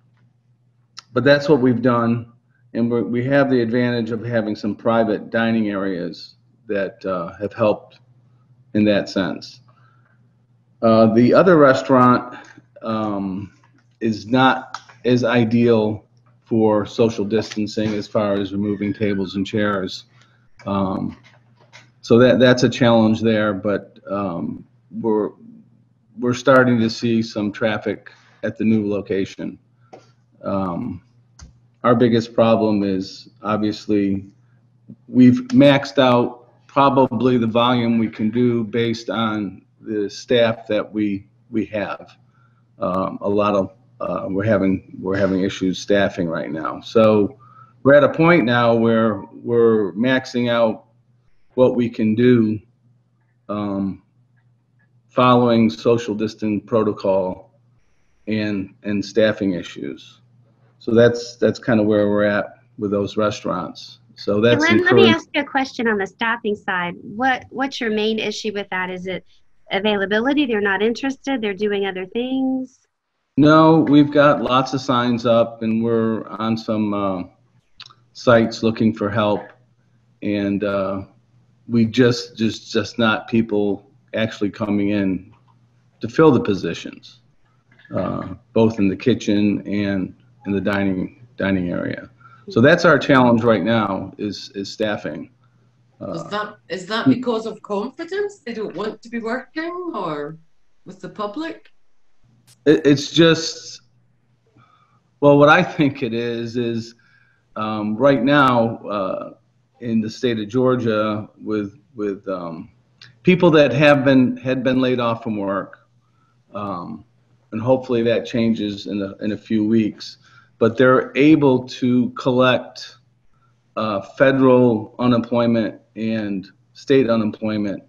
that's what we've done. And we have the advantage of having some private dining areas that have helped in that sense. The other restaurant is not as ideal for social distancing as far as removing tables and chairs. So that's a challenge there, but we're starting to see some traffic at the new location. Our biggest problem is obviously we've maxed out probably the volume we can do based on the staff that we have. A lot of we're having issues staffing right now. So we're at a point now where we're maxing out what we can do following social distance protocol and staffing issues. So that's kind of where we're at with those restaurants. So that's Lynn, let me ask you a question on the staffing side. What's your main issue with that? Is it availability? They're not interested? They're doing other things? No, we've got lots of signs up, and we're on some sites looking for help, and we just not people actually coming in to fill the positions, both in the kitchen and in the dining area. So that's our challenge right now is staffing. Is that because of confidence? They don't want to be working, or with the public? It's just, well, what I think it is right now in the state of Georgia with people that had been laid off from work, and hopefully that changes in a few weeks. But they're able to collect federal unemployment and state unemployment,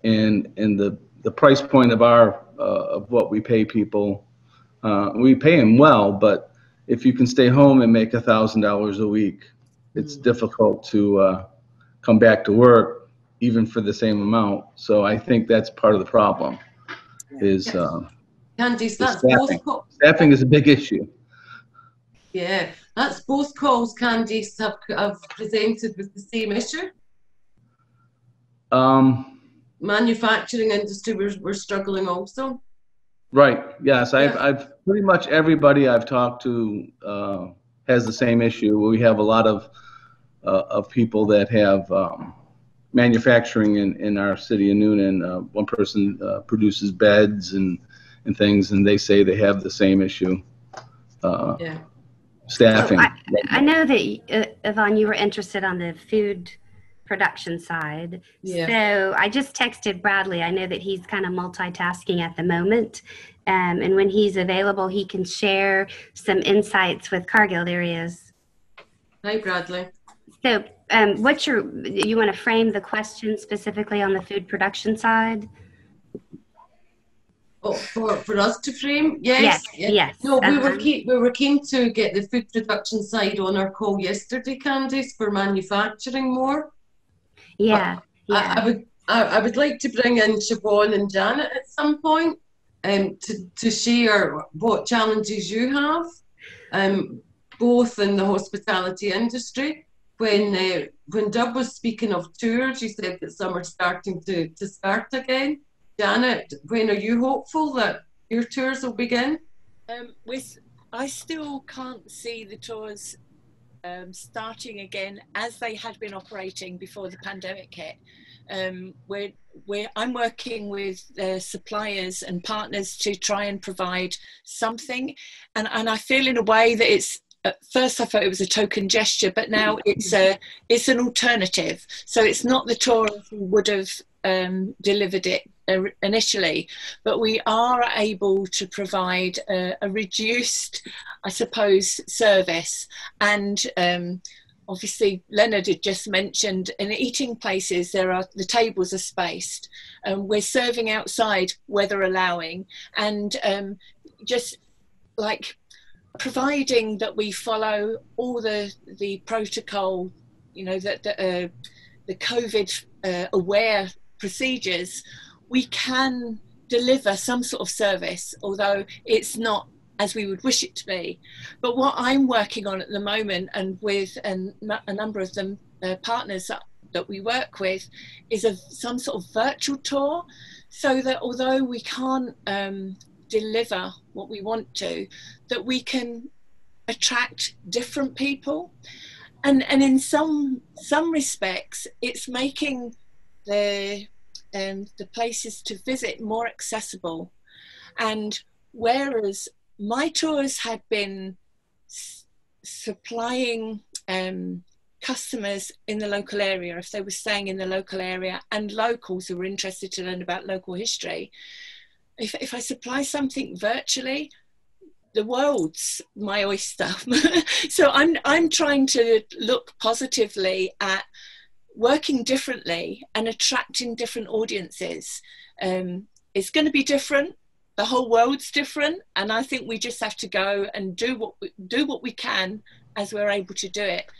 and the price point of what we pay people, we pay them well. But if you can stay home and make $1,000 a week, it's difficult to come back to work even for the same amount. So I think that's part of the problem. Is Candice, that's staffing. both Staffing is a big issue. Yeah, that's both calls Candice have presented with the same issue. Manufacturing industry, we're struggling also. Right. Yes, I've pretty much everybody I've talked to has the same issue. We have a lot of people that have manufacturing in our city of Noonan. One person produces beds and things, and they say they have the same issue. Yeah. Staffing. So I know that, Yvonne, you were interested on the food production side. Yeah. So I just texted Bradley. I know that he's kind of multitasking at the moment. And when he's available, he can share some insights with Cargill. There he is. Hi, Bradley. So you want to frame the question specifically on the food production side? Oh, for us to frame? Yes. Yes. No, we were keen to get the food production side on our call yesterday, Candice, for manufacturing more. Yeah. I would like to bring in Siobhan and Janet at some point to share what challenges you have, both in the hospitality industry. When Dub was speaking of tours, you said that some are starting to start again. Janet, when are you hopeful that your tours will begin? I still can't see the tours starting again as they had been operating before the pandemic hit. I'm working with suppliers and partners to try and provide something, and I feel in a way that it's, at first I thought it was a token gesture, but now it's an alternative. So it's not the tour as we would have delivered it initially, but we are able to provide a reduced, I suppose, service. And obviously Leonard had just mentioned in eating places the tables are spaced, we're serving outside weather allowing, and just like providing that we follow all the protocol, that the COVID aware procedures, we can deliver some sort of service, although it's not as we would wish it to be. But what I'm working on at the moment, and with a number of them partners that we work with, is some sort of virtual tour, so that although we can't deliver what we want to, that we can attract different people, and in some respects it's making the places to visit more accessible. And whereas my tours had been supplying customers in the local area, if they were staying in the local area, and locals who were interested to learn about local history, if I supply something virtually, the world's my oyster. So I'm trying to look positively at working differently and attracting different audiences. It's going to be different. The whole world's different, and I think we just have to go and do what we can as we're able to do it.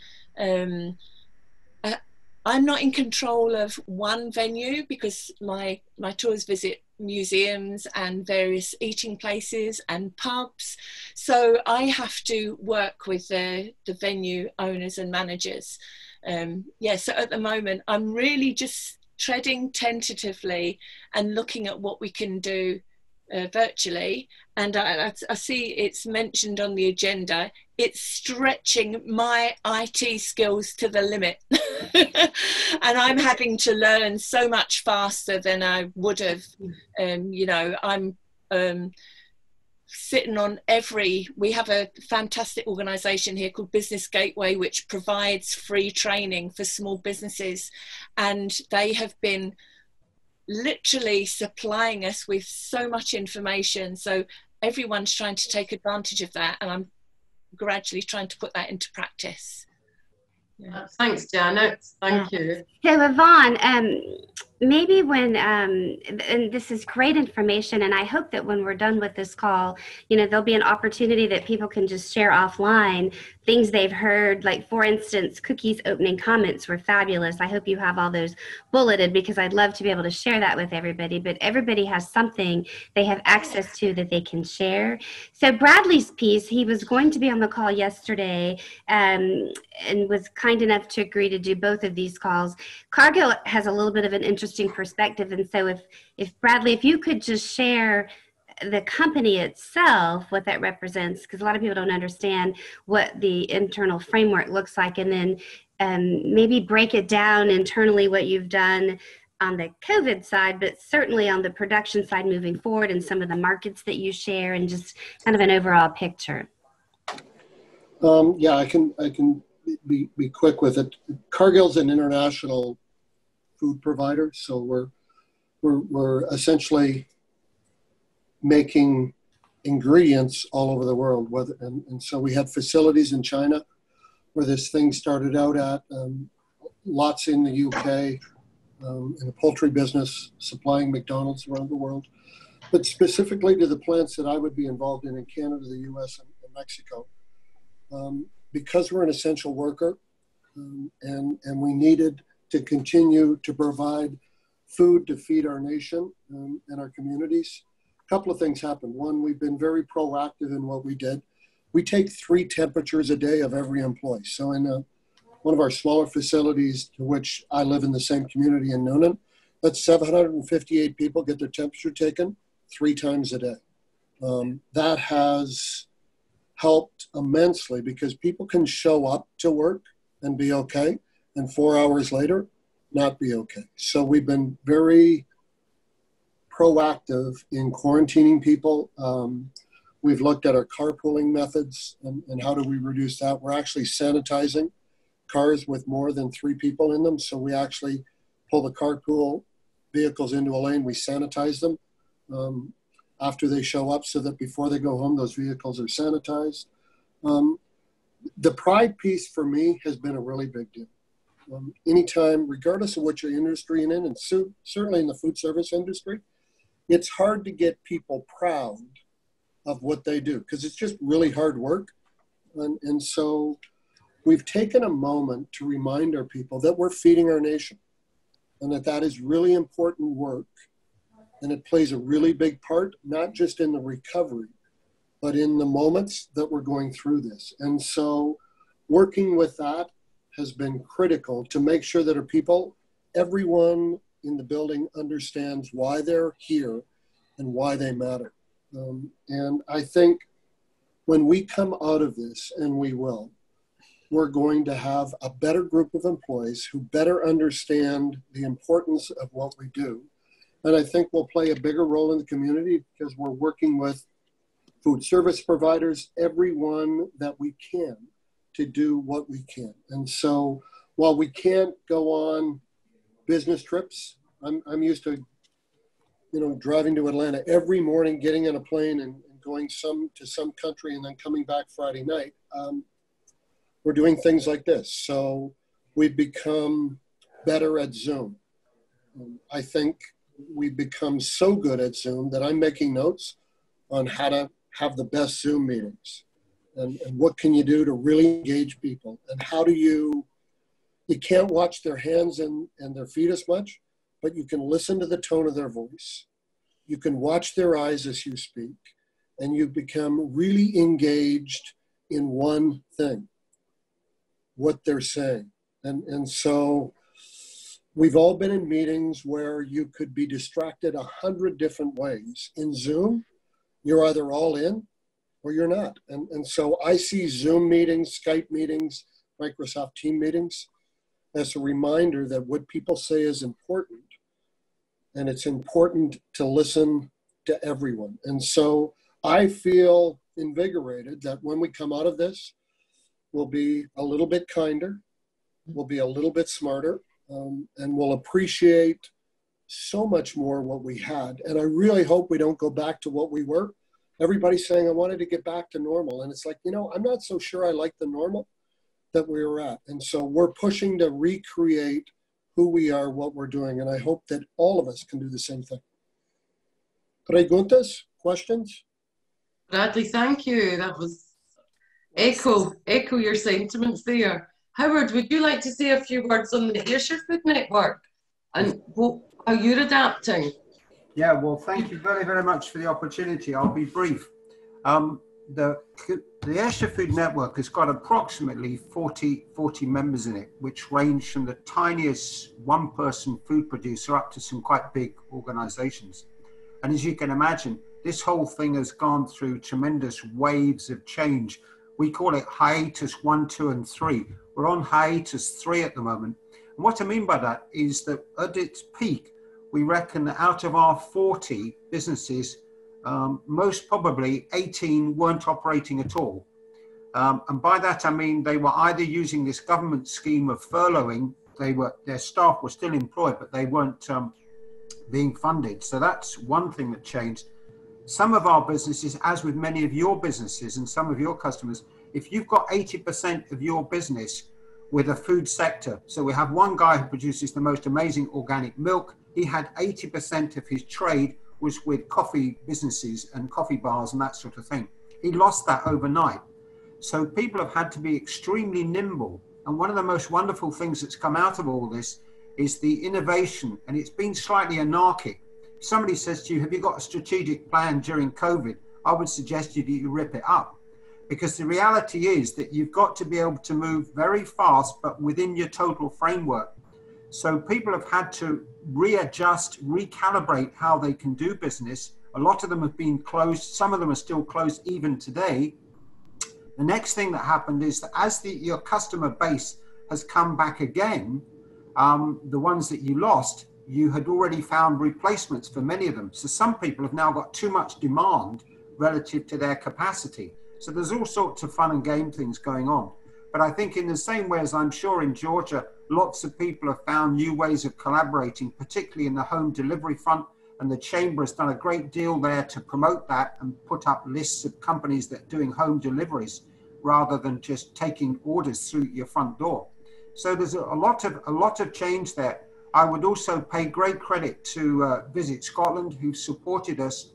I'm not in control of one venue, because my tours visit museums and various eating places and pubs, so I have to work with the venue owners and managers. So at the moment I'm really just treading tentatively and looking at what we can do virtually, and I see it's mentioned on the agenda. It's stretching my IT skills to the limit and I'm having to learn so much faster than I would have. I'm sitting on we have a fantastic organisation here called Business Gateway, which provides free training for small businesses, and they have been literally supplying us with so much information, so everyone's trying to take advantage of that, and I'm gradually trying to put that into practice. Yeah. Thanks, Janet. Thank you. So Yvonne, maybe when, and this is great information, and I hope that when we're done with this call, there'll be an opportunity that people can just share offline things they've heard. Like, for instance, Cookie's opening comments were fabulous. I hope you have all those bulleted, because I'd love to be able to share that with everybody. But everybody has something they have access to that they can share. So Bradley's piece, he was going to be on the call yesterday and was kind enough to agree to do both of these calls. Cargill has a little bit of an interesting perspective, and so if Bradley, if you could just share the company itself, what that represents, because a lot of people don't understand what the internal framework looks like, and then maybe break it down internally what you've done on the COVID side, but certainly on the production side moving forward, and some of the markets that you share, and just kind of an overall picture. Yeah, I can be quick with it. Cargill's an international food provider, so we're essentially making ingredients all over the world. And so we had facilities in China where this thing started out at, lots in the UK, in the poultry business, supplying McDonald's around the world. But specifically to the plants that I would be involved in Canada, the US, and Mexico, because we're an essential worker, and we needed to continue to provide food to feed our nation and our communities, a couple of things happened. One, we've been very proactive in what we did. We take 3 temperatures a day of every employee. So in one of our smaller facilities, to which I live in the same community in Noonan, that's 758 people get their temperature taken 3 times a day. That has helped immensely, because people can show up to work and be okay, and 4 hours later, not be okay. So we've been very proactive in quarantining people. We've looked at our carpooling methods and how do we reduce that. We're actually sanitizing cars with more than 3 people in them. So we actually pull the carpool vehicles into a lane, we sanitize them after they show up, so that before they go home, those vehicles are sanitized. The pride piece for me has been a really big deal. Anytime, regardless of what your industry you're in, and certainly in the food service industry, it's hard to get people proud of what they do, because it's just really hard work. And so we've taken a moment to remind our people that we're feeding our nation, and that is really important work. And it plays a really big part, not just in the recovery, but in the moments that we're going through this. And so working with that has been critical to make sure that our people, everyone in the building, understands why they're here and why they matter. And I think when we come out of this, and we will, we're going to have a better group of employees who better understand the importance of what we do. And I think we'll play a bigger role in the community, because we're working with food service providers, everyone that we can, to do what we can. And so while we can't go on business trips, I'm used to, driving to Atlanta every morning, getting on a plane and going to some country and then coming back Friday night. We're doing things like this. So we've become better at Zoom. I think we've become so good at Zoom that I'm making notes on how to have the best Zoom meetings, and what can you do to really engage people, and how do you can't watch their hands and their feet as much, but you can listen to the tone of their voice. You can watch their eyes as you speak, and you become really engaged in one thing, what they're saying. And so we've all been in meetings where you could be distracted 100 different ways. In Zoom, you're either all in or you're not. And so I see Zoom meetings, Skype meetings, Microsoft Team meetings as a reminder that what people say is important, and it's important to listen to everyone. And so I feel invigorated that when we come out of this, we'll be a little bit kinder, we'll be a little bit smarter, and we'll appreciate so much more what we had. And I really hope we don't go back to what we were. Everybody's saying, I wanted to get back to normal. And it's like, I'm not so sure I like the normal that we were at. And so we're pushing to recreate who we are, what we're doing. And I hope that all of us can do the same thing. Preguntas? Questions? Bradley, thank you. That was echo your sentiments there. Howard, would you like to say a few words on the Ayrshire Food Network and how you're adapting? Yeah, well, thank you very, very much for the opportunity. I'll be brief. The Ayrshire Food Network has got approximately 40 members in it, which range from the tiniest one-person food producer up to some quite big organizations. And as you can imagine, this whole thing has gone through tremendous waves of change. We call it hiatus 1, 2, and 3. We're on hiatus 3 at the moment. And what I mean by that is that at its peak, we reckon that out of our 40 businesses, most probably 18 weren't operating at all. And by that, I mean they were either using this government scheme of furloughing, their staff were still employed, but they weren't being funded. So that's one thing that changed. Some of our businesses, as with many of your businesses and some of your customers, if you've got 80% of your business with a food sector, so we have one guy who produces the most amazing organic milk. He had 80% of his trade was with coffee businesses and coffee bars and that sort of thing. He lost that overnight. So people have had to be extremely nimble. And one of the most wonderful things that's come out of all this is the innovation, and it's been slightly anarchic. If somebody says to you, have you got a strategic plan during COVID? I would suggest you that you rip it up. Because the reality is that you've got to be able to move very fast, but within your total framework. So people have had to readjust, recalibrate how they can do business. A lot of them have been closed. Some of them are still closed even today. The next thing that happened is that as your customer base has come back again, the ones that you lost, you had already found replacements for many of them. So some people have now got too much demand relative to their capacity. So there's all sorts of fun and game things going on. But I think in the same way as I'm sure in Georgia, lots of people have found new ways of collaborating, particularly in the home delivery front. And the Chamber has done a great deal there to promote that and put up lists of companies that are doing home deliveries rather than just taking orders through your front door. So there's a lot of change there. I would also pay great credit to Visit Scotland, who supported us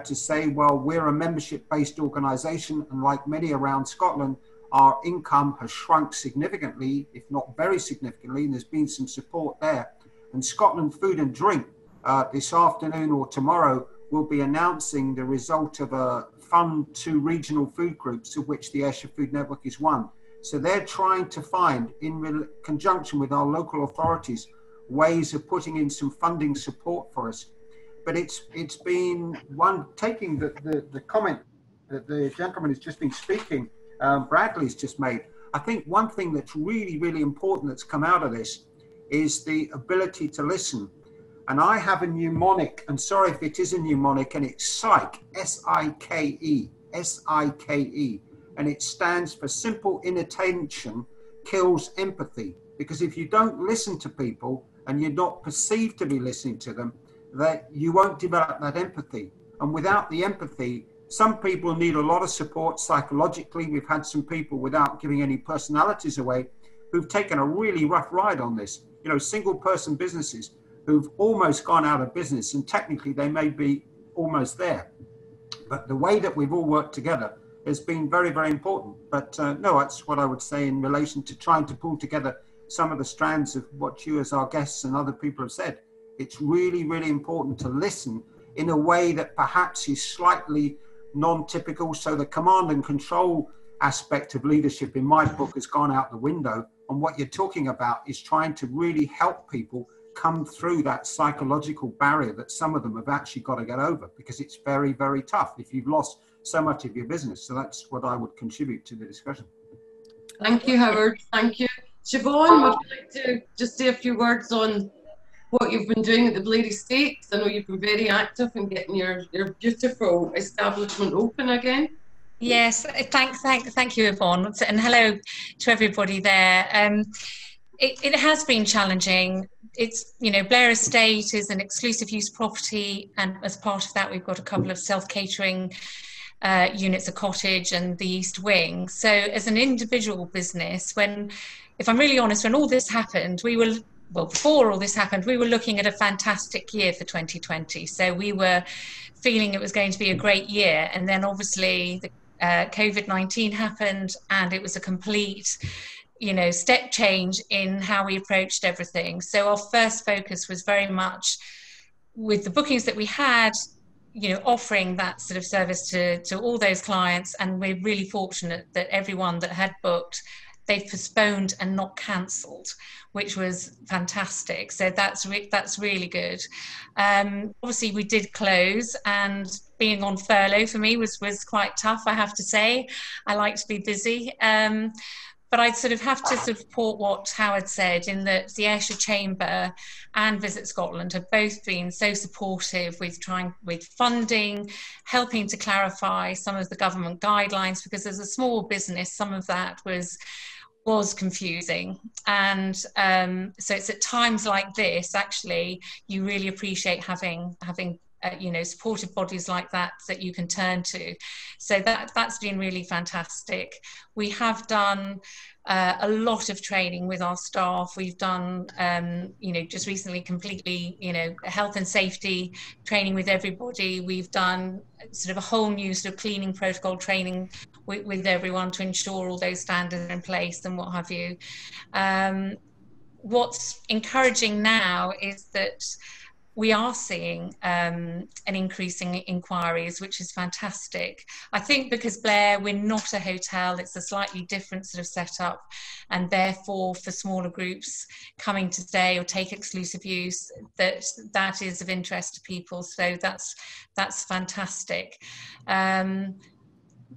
to say, well, we're a membership-based organisation, and like many around Scotland, our income has shrunk significantly, if not very significantly, and there's been some support there. And Scotland Food and Drink this afternoon or tomorrow will be announcing the result of a fund to regional food groups, of which the Ayrshire Food Network is one. So they're trying to find, in conjunction with our local authorities, ways of putting in some funding support for us. But it's been one, taking the comment that the gentleman has just been speaking, Bradley's just made. I think one thing that's really, really important that's come out of this is the ability to listen. And I have a mnemonic, and sorry if it is a mnemonic, and it's SIKE, S-I-K-E, S-I-K-E. And it stands for simple inattention kills empathy. Because if you don't listen to people and you're not perceived to be listening to them, that you won't develop that empathy. And without the empathy, some people need a lot of support psychologically. We've had some people, without giving any personalities away, who've taken a really rough ride on this. You know, single person businesses who've almost gone out of business, and technically they may be almost there. But the way that we've all worked together has been very, very important. But no, that's what I would say in relation to trying to pull together some of the strands of what you as our guests and other people have said. It's really, really important to listen in a way that perhaps is slightly non-typical. So the command and control aspect of leadership in my book has gone out the window. And what you're talking about is trying to really help people come through that psychological barrier that some of them have actually got to get over, because it's very, very tough if you've lost so much of your business. So that's what I would contribute to the discussion. Thank you, Howard. Thank you. Siobhan, would you like to just say a few words on what you've been doing at the Blair Estates? I know you've been very active in getting your beautiful establishment open again. Yes, thank you, Yvonne, and hello to everybody there. It has been challenging. It's, you know, Blair Estate is an exclusive use property, and as part of that we've got a couple of self-catering units, a cottage and the East Wing. So as an individual business, if I'm really honest, when all this happened, before all this happened, we were looking at a fantastic year for 2020. So we were feeling it was going to be a great year. And then obviously the COVID-19 happened, and it was a complete, you know, step change in how we approached everything. So our first focus was very much with the bookings that we had, you know, offering that sort of service to all those clients. And we're really fortunate that everyone that had booked, they've postponed and not cancelled, which was fantastic. So that's really good. Obviously we did close, and being on furlough for me was quite tough, I have to say. I like to be busy. But I'd sort of have to support what Howard said, in that the Ayrshire Chamber and Visit Scotland have both been so supportive with funding, helping to clarify some of the government guidelines, because as a small business, some of that was confusing. And so it's at times like this, actually, you really appreciate having supportive bodies like that you can turn to. So that's been really fantastic. We have done a lot of training with our staff. We've done, just recently completely, health and safety training with everybody. We've done sort of a whole new sort of cleaning protocol training with everyone to ensure all those standards are in place and what have you. What's encouraging now is that we are seeing an increase in inquiries, which is fantastic. I think because Blair, we're not a hotel, it's a slightly different sort of setup, and therefore for smaller groups coming to stay or take exclusive use, that is of interest to people. So that's fantastic.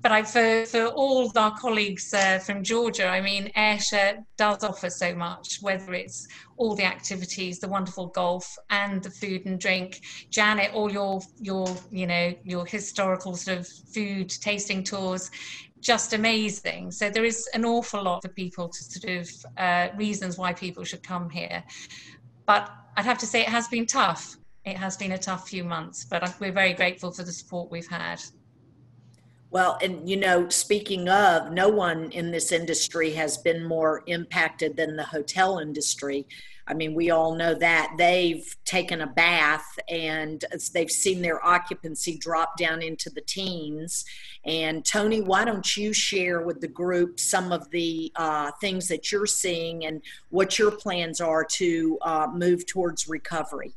But for all our colleagues from Georgia, I mean, Ayrshire does offer so much, whether it's all the activities, the wonderful golf, and the food and drink. Janet, all your historical sort of food tasting tours, just amazing. So there is an awful lot for people to sort of reasons why people should come here. But I'd have to say it has been tough. It has been a tough few months, but we're very grateful for the support we've had. Well, and speaking of, no one in this industry has been more impacted than the hotel industry. I mean, we all know that. They've taken a bath and they've seen their occupancy drop down into the teens. And Tony, why don't you share with the group some of the things that you're seeing and what your plans are to move towards recovery?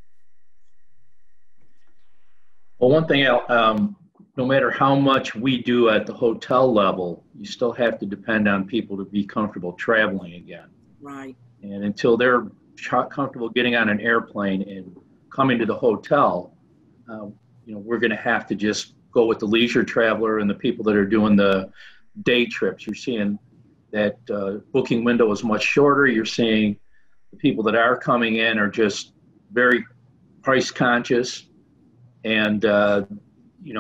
Well, one thing, no matter how much we do at the hotel level, you still have to depend on people to be comfortable traveling again. Right. And until they're comfortable getting on an airplane and coming to the hotel, we're going to have to just go with the leisure traveler and the people that are doing the day trips. You're seeing that booking window is much shorter. You're seeing the people that are coming in are just very price conscious, and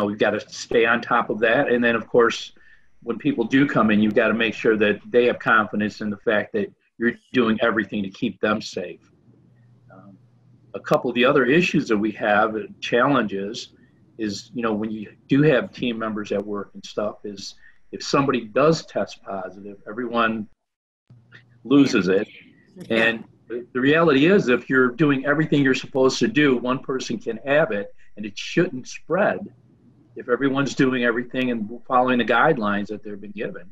we've got to stay on top of that. And then, of course, when people do come in, you've got to make sure that they have confidence in the fact that you're doing everything to keep them safe. A couple of the other issues that we have, challenges, is, when you do have team members at work and stuff, is if somebody does test positive, everyone loses it. And the reality is, if you're doing everything you're supposed to do, one person can have it, and it shouldn't spread if everyone's doing everything and following the guidelines that they've been given.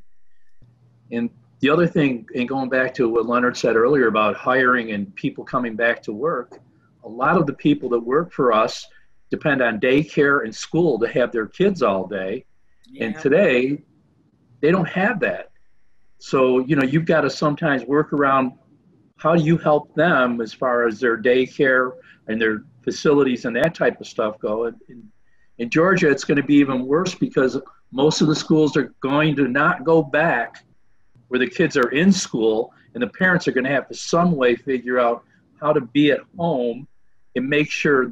And the other thing, and going back to what Leonard said earlier about hiring and people coming back to work, a lot of the people that work for us depend on daycare and school to have their kids all day. Yeah. And today, they don't have that. So, you've got to sometimes work around how do you help them as far as their daycare and their facilities and that type of stuff go. In Georgia, it's going to be even worse because most of the schools are going to not go back where the kids are in school, and the parents are going to have to some way figure out how to be at home and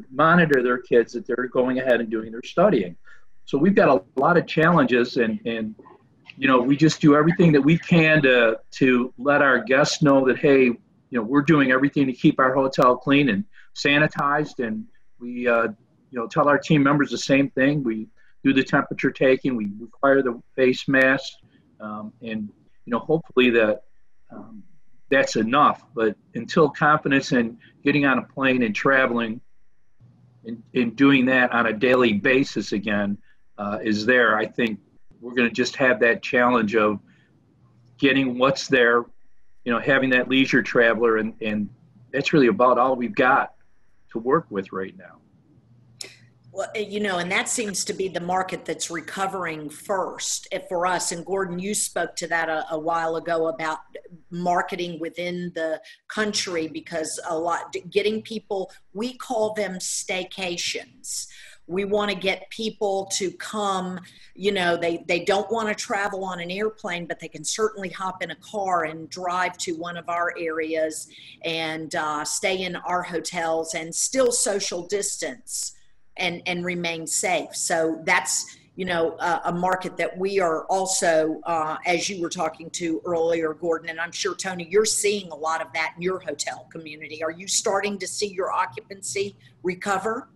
monitor their kids that they're going ahead and doing their studying. So we've got a lot of challenges, and we just do everything that we can to let our guests know that, hey, we're doing everything to keep our hotel clean and sanitized, and we tell our team members the same thing. We do the temperature taking, we require the face mask, and hopefully that's enough. But until confidence in getting on a plane and traveling and doing that on a daily basis again is there, I think we're going to just have that challenge of getting what's there, having that leisure traveler, and that's really about all we've got to work with right now. Well, and that seems to be the market that's recovering first for us. And Gordon, you spoke to that a while ago about marketing within the country, because getting people, we call them staycations, We want to get people to come, you know, they don't want to travel on an airplane, but they can certainly hop in a car and drive to one of our areas and stay in our hotels and still social distance and remain safe. So that's, you know, a market that we are also, as you were talking to earlier, Gordon, and I'm sure, Tony, you're seeing a lot of that in your hotel community. Are you starting to see your occupancy recover?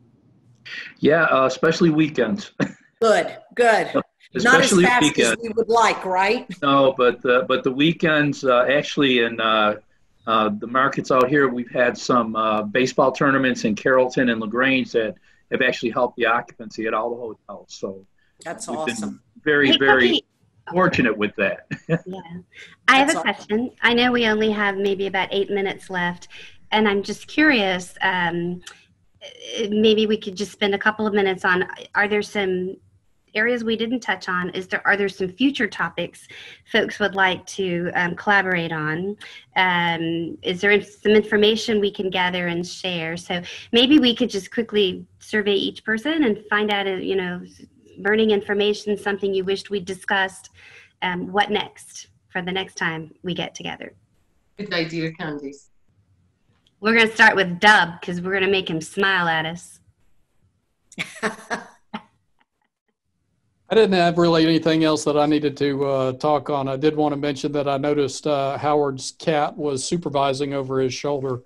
Yeah, especially weekends. Good, good. Especially not as fast weekends. as we would like, right? No, but the weekends, actually in the markets out here, we've had some baseball tournaments in Carrollton and LaGrange that have actually helped the occupancy at all the hotels. So that's we've awesome. been very, Hey, very Cookie. fortunate with that. Yeah. I have a question. I know we only have maybe about 8 minutes left, and I'm just curious, maybe we could just spend a couple of minutes on, are there some areas we didn't touch on? Are there some future topics folks would like to collaborate on? Is there some information we can gather and share? So maybe we could just quickly survey each person and find out, you know, burning information, something you wished we'd discussed. What next for the next time we get together? Good idea, Candice. We're going to start with Dub because we're going to make him smile at us. I didn't have really anything else that I needed to talk on. I did want to mention that I noticed Howard's cat was supervising over his shoulder,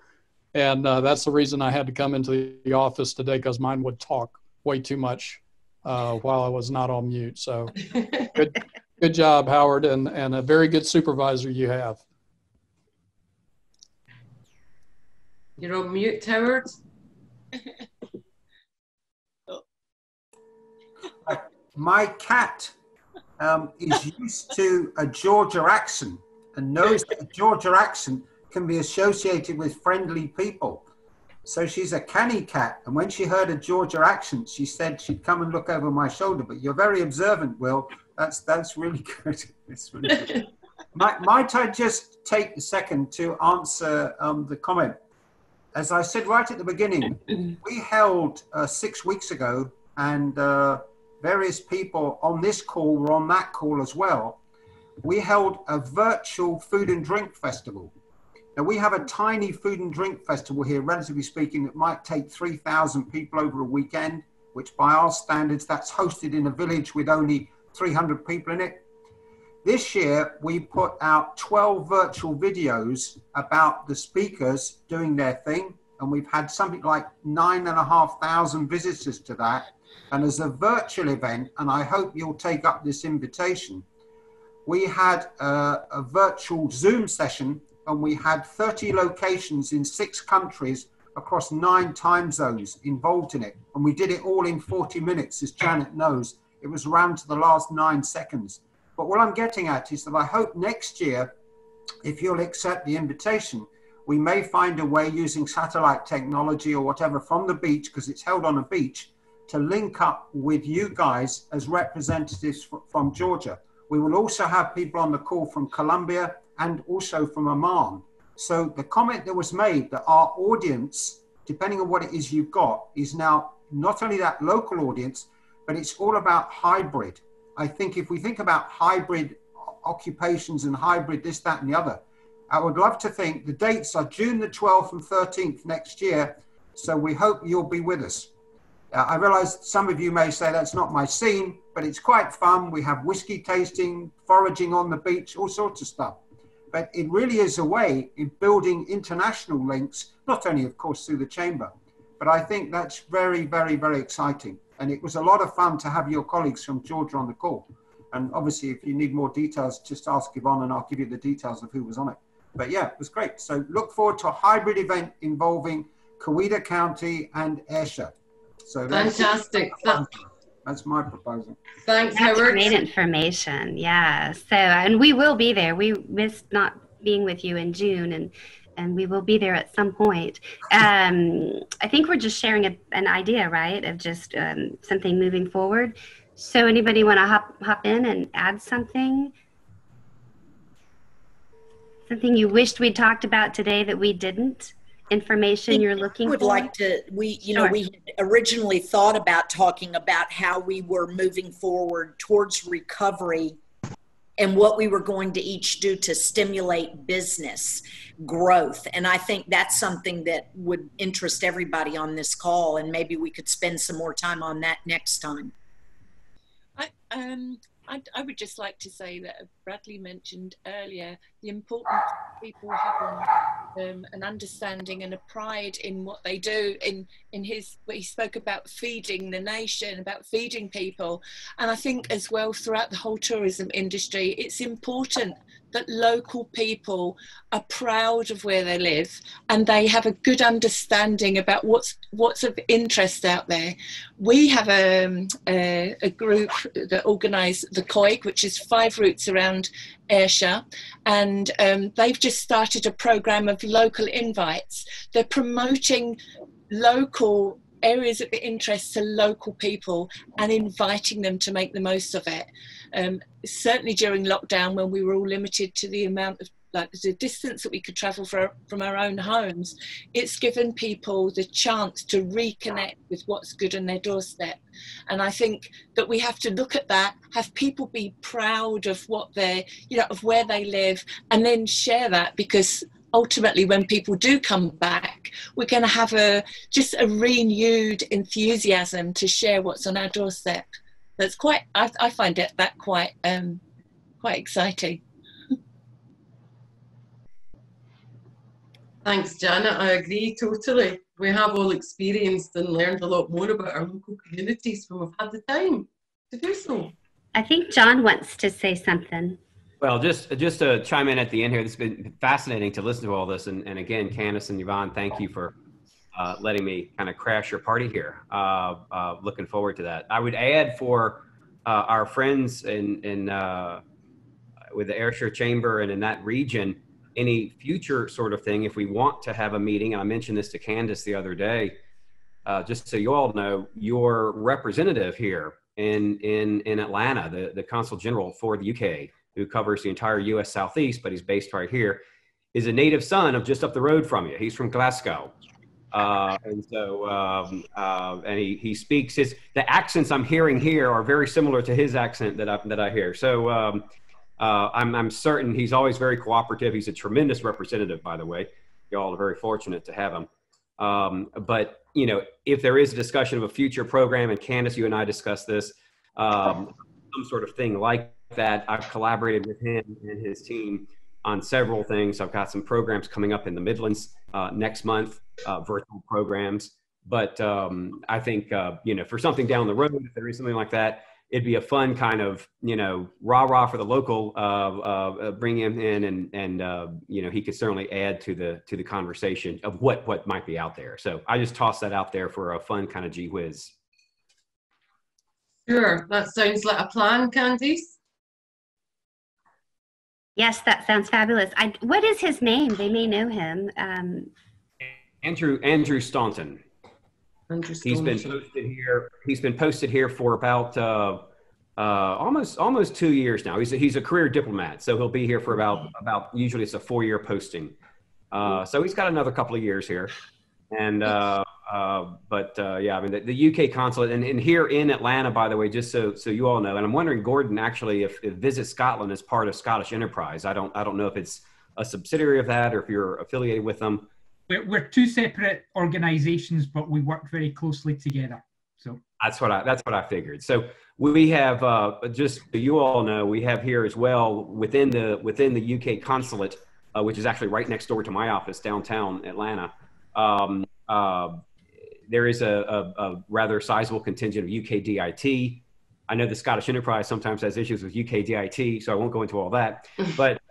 and that's the reason I had to come into the office today, because mine would talk way too much while I was not on mute. So good job, Howard, and a very good supervisor you have. You're on mute, Howard. My cat is used to a Georgia accent and knows that a Georgia accent can be associated with friendly people. So she's a canny cat, and when she heard a Georgia accent, she said she'd come and look over my shoulder. But you're very observant, Will. That's really good. It's really good. Might I just take a second to answer the comment? As I said right at the beginning, we held 6 weeks ago, and various people on this call were on that call as well. We held a virtual food and drink festival. Now, we have a tiny food and drink festival here, relatively speaking, that might take 3,000 people over a weekend, which by our standards, that's hosted in a village with only 300 people in it. This year, we put out 12 virtual videos about the speakers doing their thing, and we've had something like 9,500 visitors to that. And as a virtual event, and I hope you'll take up this invitation, we had a virtual Zoom session, and we had 30 locations in 6 countries across 9 time zones involved in it. And we did it all in 40 minutes, as Janet knows. It was round to the last 9 seconds. But what I'm getting at is that I hope next year, if you'll accept the invitation, we may find a way using satellite technology or whatever from the beach, because it's held on a beach, to link up with you guys as representatives from Georgia. We will also have people on the call from Colombia and also from Oman. So the comment that was made that our audience, depending on what it is you've got, is now not only that local audience, but it's all about hybrid. I think if we think about hybrid occupations and hybrid this, that, and the other, I would love to think the dates are June the 12th and 13th next year. So we hope you'll be with us. I realize some of you may say that's not my scene, but it's quite fun. We have whiskey tasting, foraging on the beach, all sorts of stuff. But it really is a way in building international links, not only, of course, through the chamber, but I think that's very, very, very exciting. And it was a lot of fun to have your colleagues from Georgia on the call. And obviously, if you need more details, just ask Yvonne and I'll give you the details of who was on it. But yeah, it was great. So look forward to a hybrid event involving Coweta County and Ayrshire. So that's fantastic. That's my proposal. Thanks, That's Howard. Great information. Yeah. So, and we will be there. We missed not being with you in June, and we will be there at some point. I think we're just sharing an idea, right, of just something moving forward. So anybody want to hop in and add something? Something you wished we talked about today that we didn't? information you're looking for? I would like to, you know, we originally thought about talking about how we were moving forward towards recovery and what we were going to each do to stimulate business growth. And I think that's something that would interest everybody on this call, and maybe we could spend some more time on that next time. I would just like to say that Bradley mentioned earlier the importance of people having an understanding and a pride in what they do. In his, what he spoke about feeding the nation, about feeding people, and I think as well throughout the whole tourism industry, it's important that local people are proud of where they live and they have a good understanding about what's of interest out there. We have a group that organise the COIG, which is 5 routes around Ayrshire, and they've just started a programme of local invites. They're promoting local areas of interest to local people and inviting them to make the most of it. Certainly during lockdown, when we were all limited to the amount of, like, the distance that we could travel from our own homes, it's given people the chance to reconnect with what's good on their doorstep. And I think that we have to look at that, have people be proud of what they're, you know, of where they live, and then share that, because ultimately when people do come back, we're going to have just a renewed enthusiasm to share what's on our doorstep. That's quite, I find that quite exciting. Thanks, Janet. I agree totally. We have all experienced and learned a lot more about our local communities when we've had the time to do so. I think John wants to say something. Well, just to chime in at the end here, it's been fascinating to listen to all this. And again, Candace and Yvonne, thank you for letting me kind of crash your party here. Looking forward to that. I would add for our friends with the Ayrshire Chamber and in that region, any future sort of thing, if we want to have a meeting, and I mentioned this to Candace the other day, just so you all know, your representative here in Atlanta, the Consul General for the UK, who covers the entire US Southeast, but he's based right here, is a native son of just up the road from you. He's from Glasgow. And he speaks the accents I'm hearing here are very similar to his accent that I hear. So I'm certain he's always very cooperative. He's a tremendous representative, by the way. Y'all are very fortunate to have him. But you know, if there is a discussion of a future program, and Candace, you and I discussed this, some sort of thing like that, I've collaborated with him and his team on several things. I've got some programs coming up in the Midlands next month, virtual programs. But I think, you know, for something down the road, if there is something like that, it'd be a fun kind of, you know, rah-rah for the local, bring him in and you know, he could certainly add to the conversation of what might be out there. So I just tossed that out there for a fun kind of gee whiz. Sure, that sounds like a plan, Candice. Yes, that sounds fabulous. What is his name? They may know him. Andrew Staunton. He's been posted here. He's been posted here for about almost 2 years now. He's a career diplomat, so he'll be here for about usually it's a 4-year posting. So he's got another couple of years here, and yeah, I mean the UK consulate and here in Atlanta, by the way, just so you all know, and I'm wondering, Gordon, actually, if Visit Scotland is part of Scottish Enterprise. I don't know if it's a subsidiary of that or if you're affiliated with them. We're two separate organizations, but we work very closely together. So that's what I figured. So we have just so you all know, we have here as well within the UK consulate, which is actually right next door to my office downtown Atlanta. There is a rather sizable contingent of UK DIT. I know the Scottish Enterprise sometimes has issues with UK DIT, so I won't go into all that. But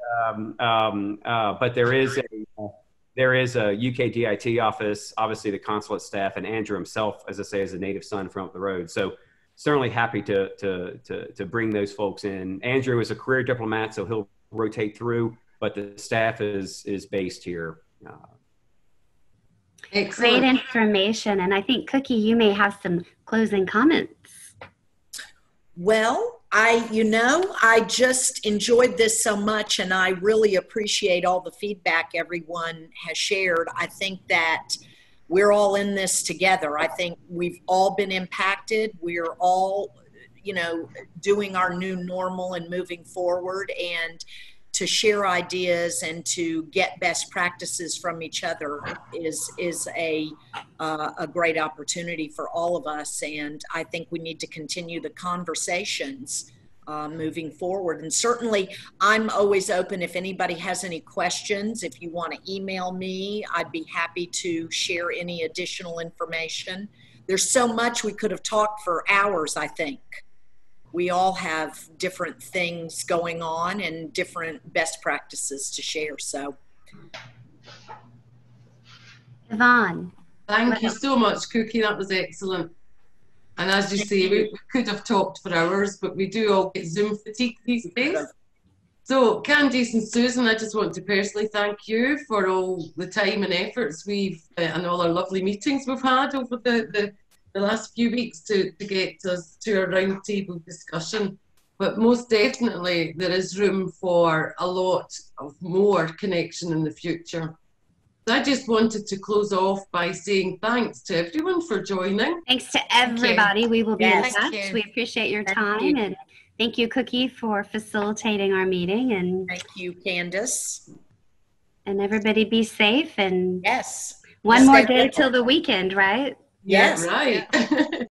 there is a UK DIT office, obviously the consulate staff, and Andrew himself, as I say, is a native son from up the road. So certainly happy to bring those folks in. Andrew is a career diplomat, so he'll rotate through, but the staff is based here. Great information. And I think, Cookie, you may have some closing comments. Well, I just enjoyed this so much, and I really appreciate all the feedback everyone has shared. I think that we're all in this together. I think we've all been impacted. We're all, doing our new normal and moving forward, and to share ideas and to get best practices from each other is a great opportunity for all of us. And I think we need to continue the conversations moving forward. And certainly I'm always open if anybody has any questions. If you want to email me, I'd be happy to share any additional information. There's so much we could have talked for hours, I think. We all have different things going on and different best practices to share. So, Yvonne. Thank you so much, Cookie. That was excellent. And as you say, we could have talked for hours, but we do all get Zoom fatigue these days. So, Candice and Susan, I just want to personally thank you for all the time and efforts and all our lovely meetings we've had over the last few weeks to get us to a roundtable discussion. But most definitely there is room for a lot of more connection in the future. So I just wanted to close off by saying thanks to everyone for joining. Thanks to everybody. We will be in touch. We appreciate your time. And thank you, Cookie, for facilitating our meeting. And thank you, Candace. And everybody be safe. And yes, one more day till the weekend, right? Yes, right.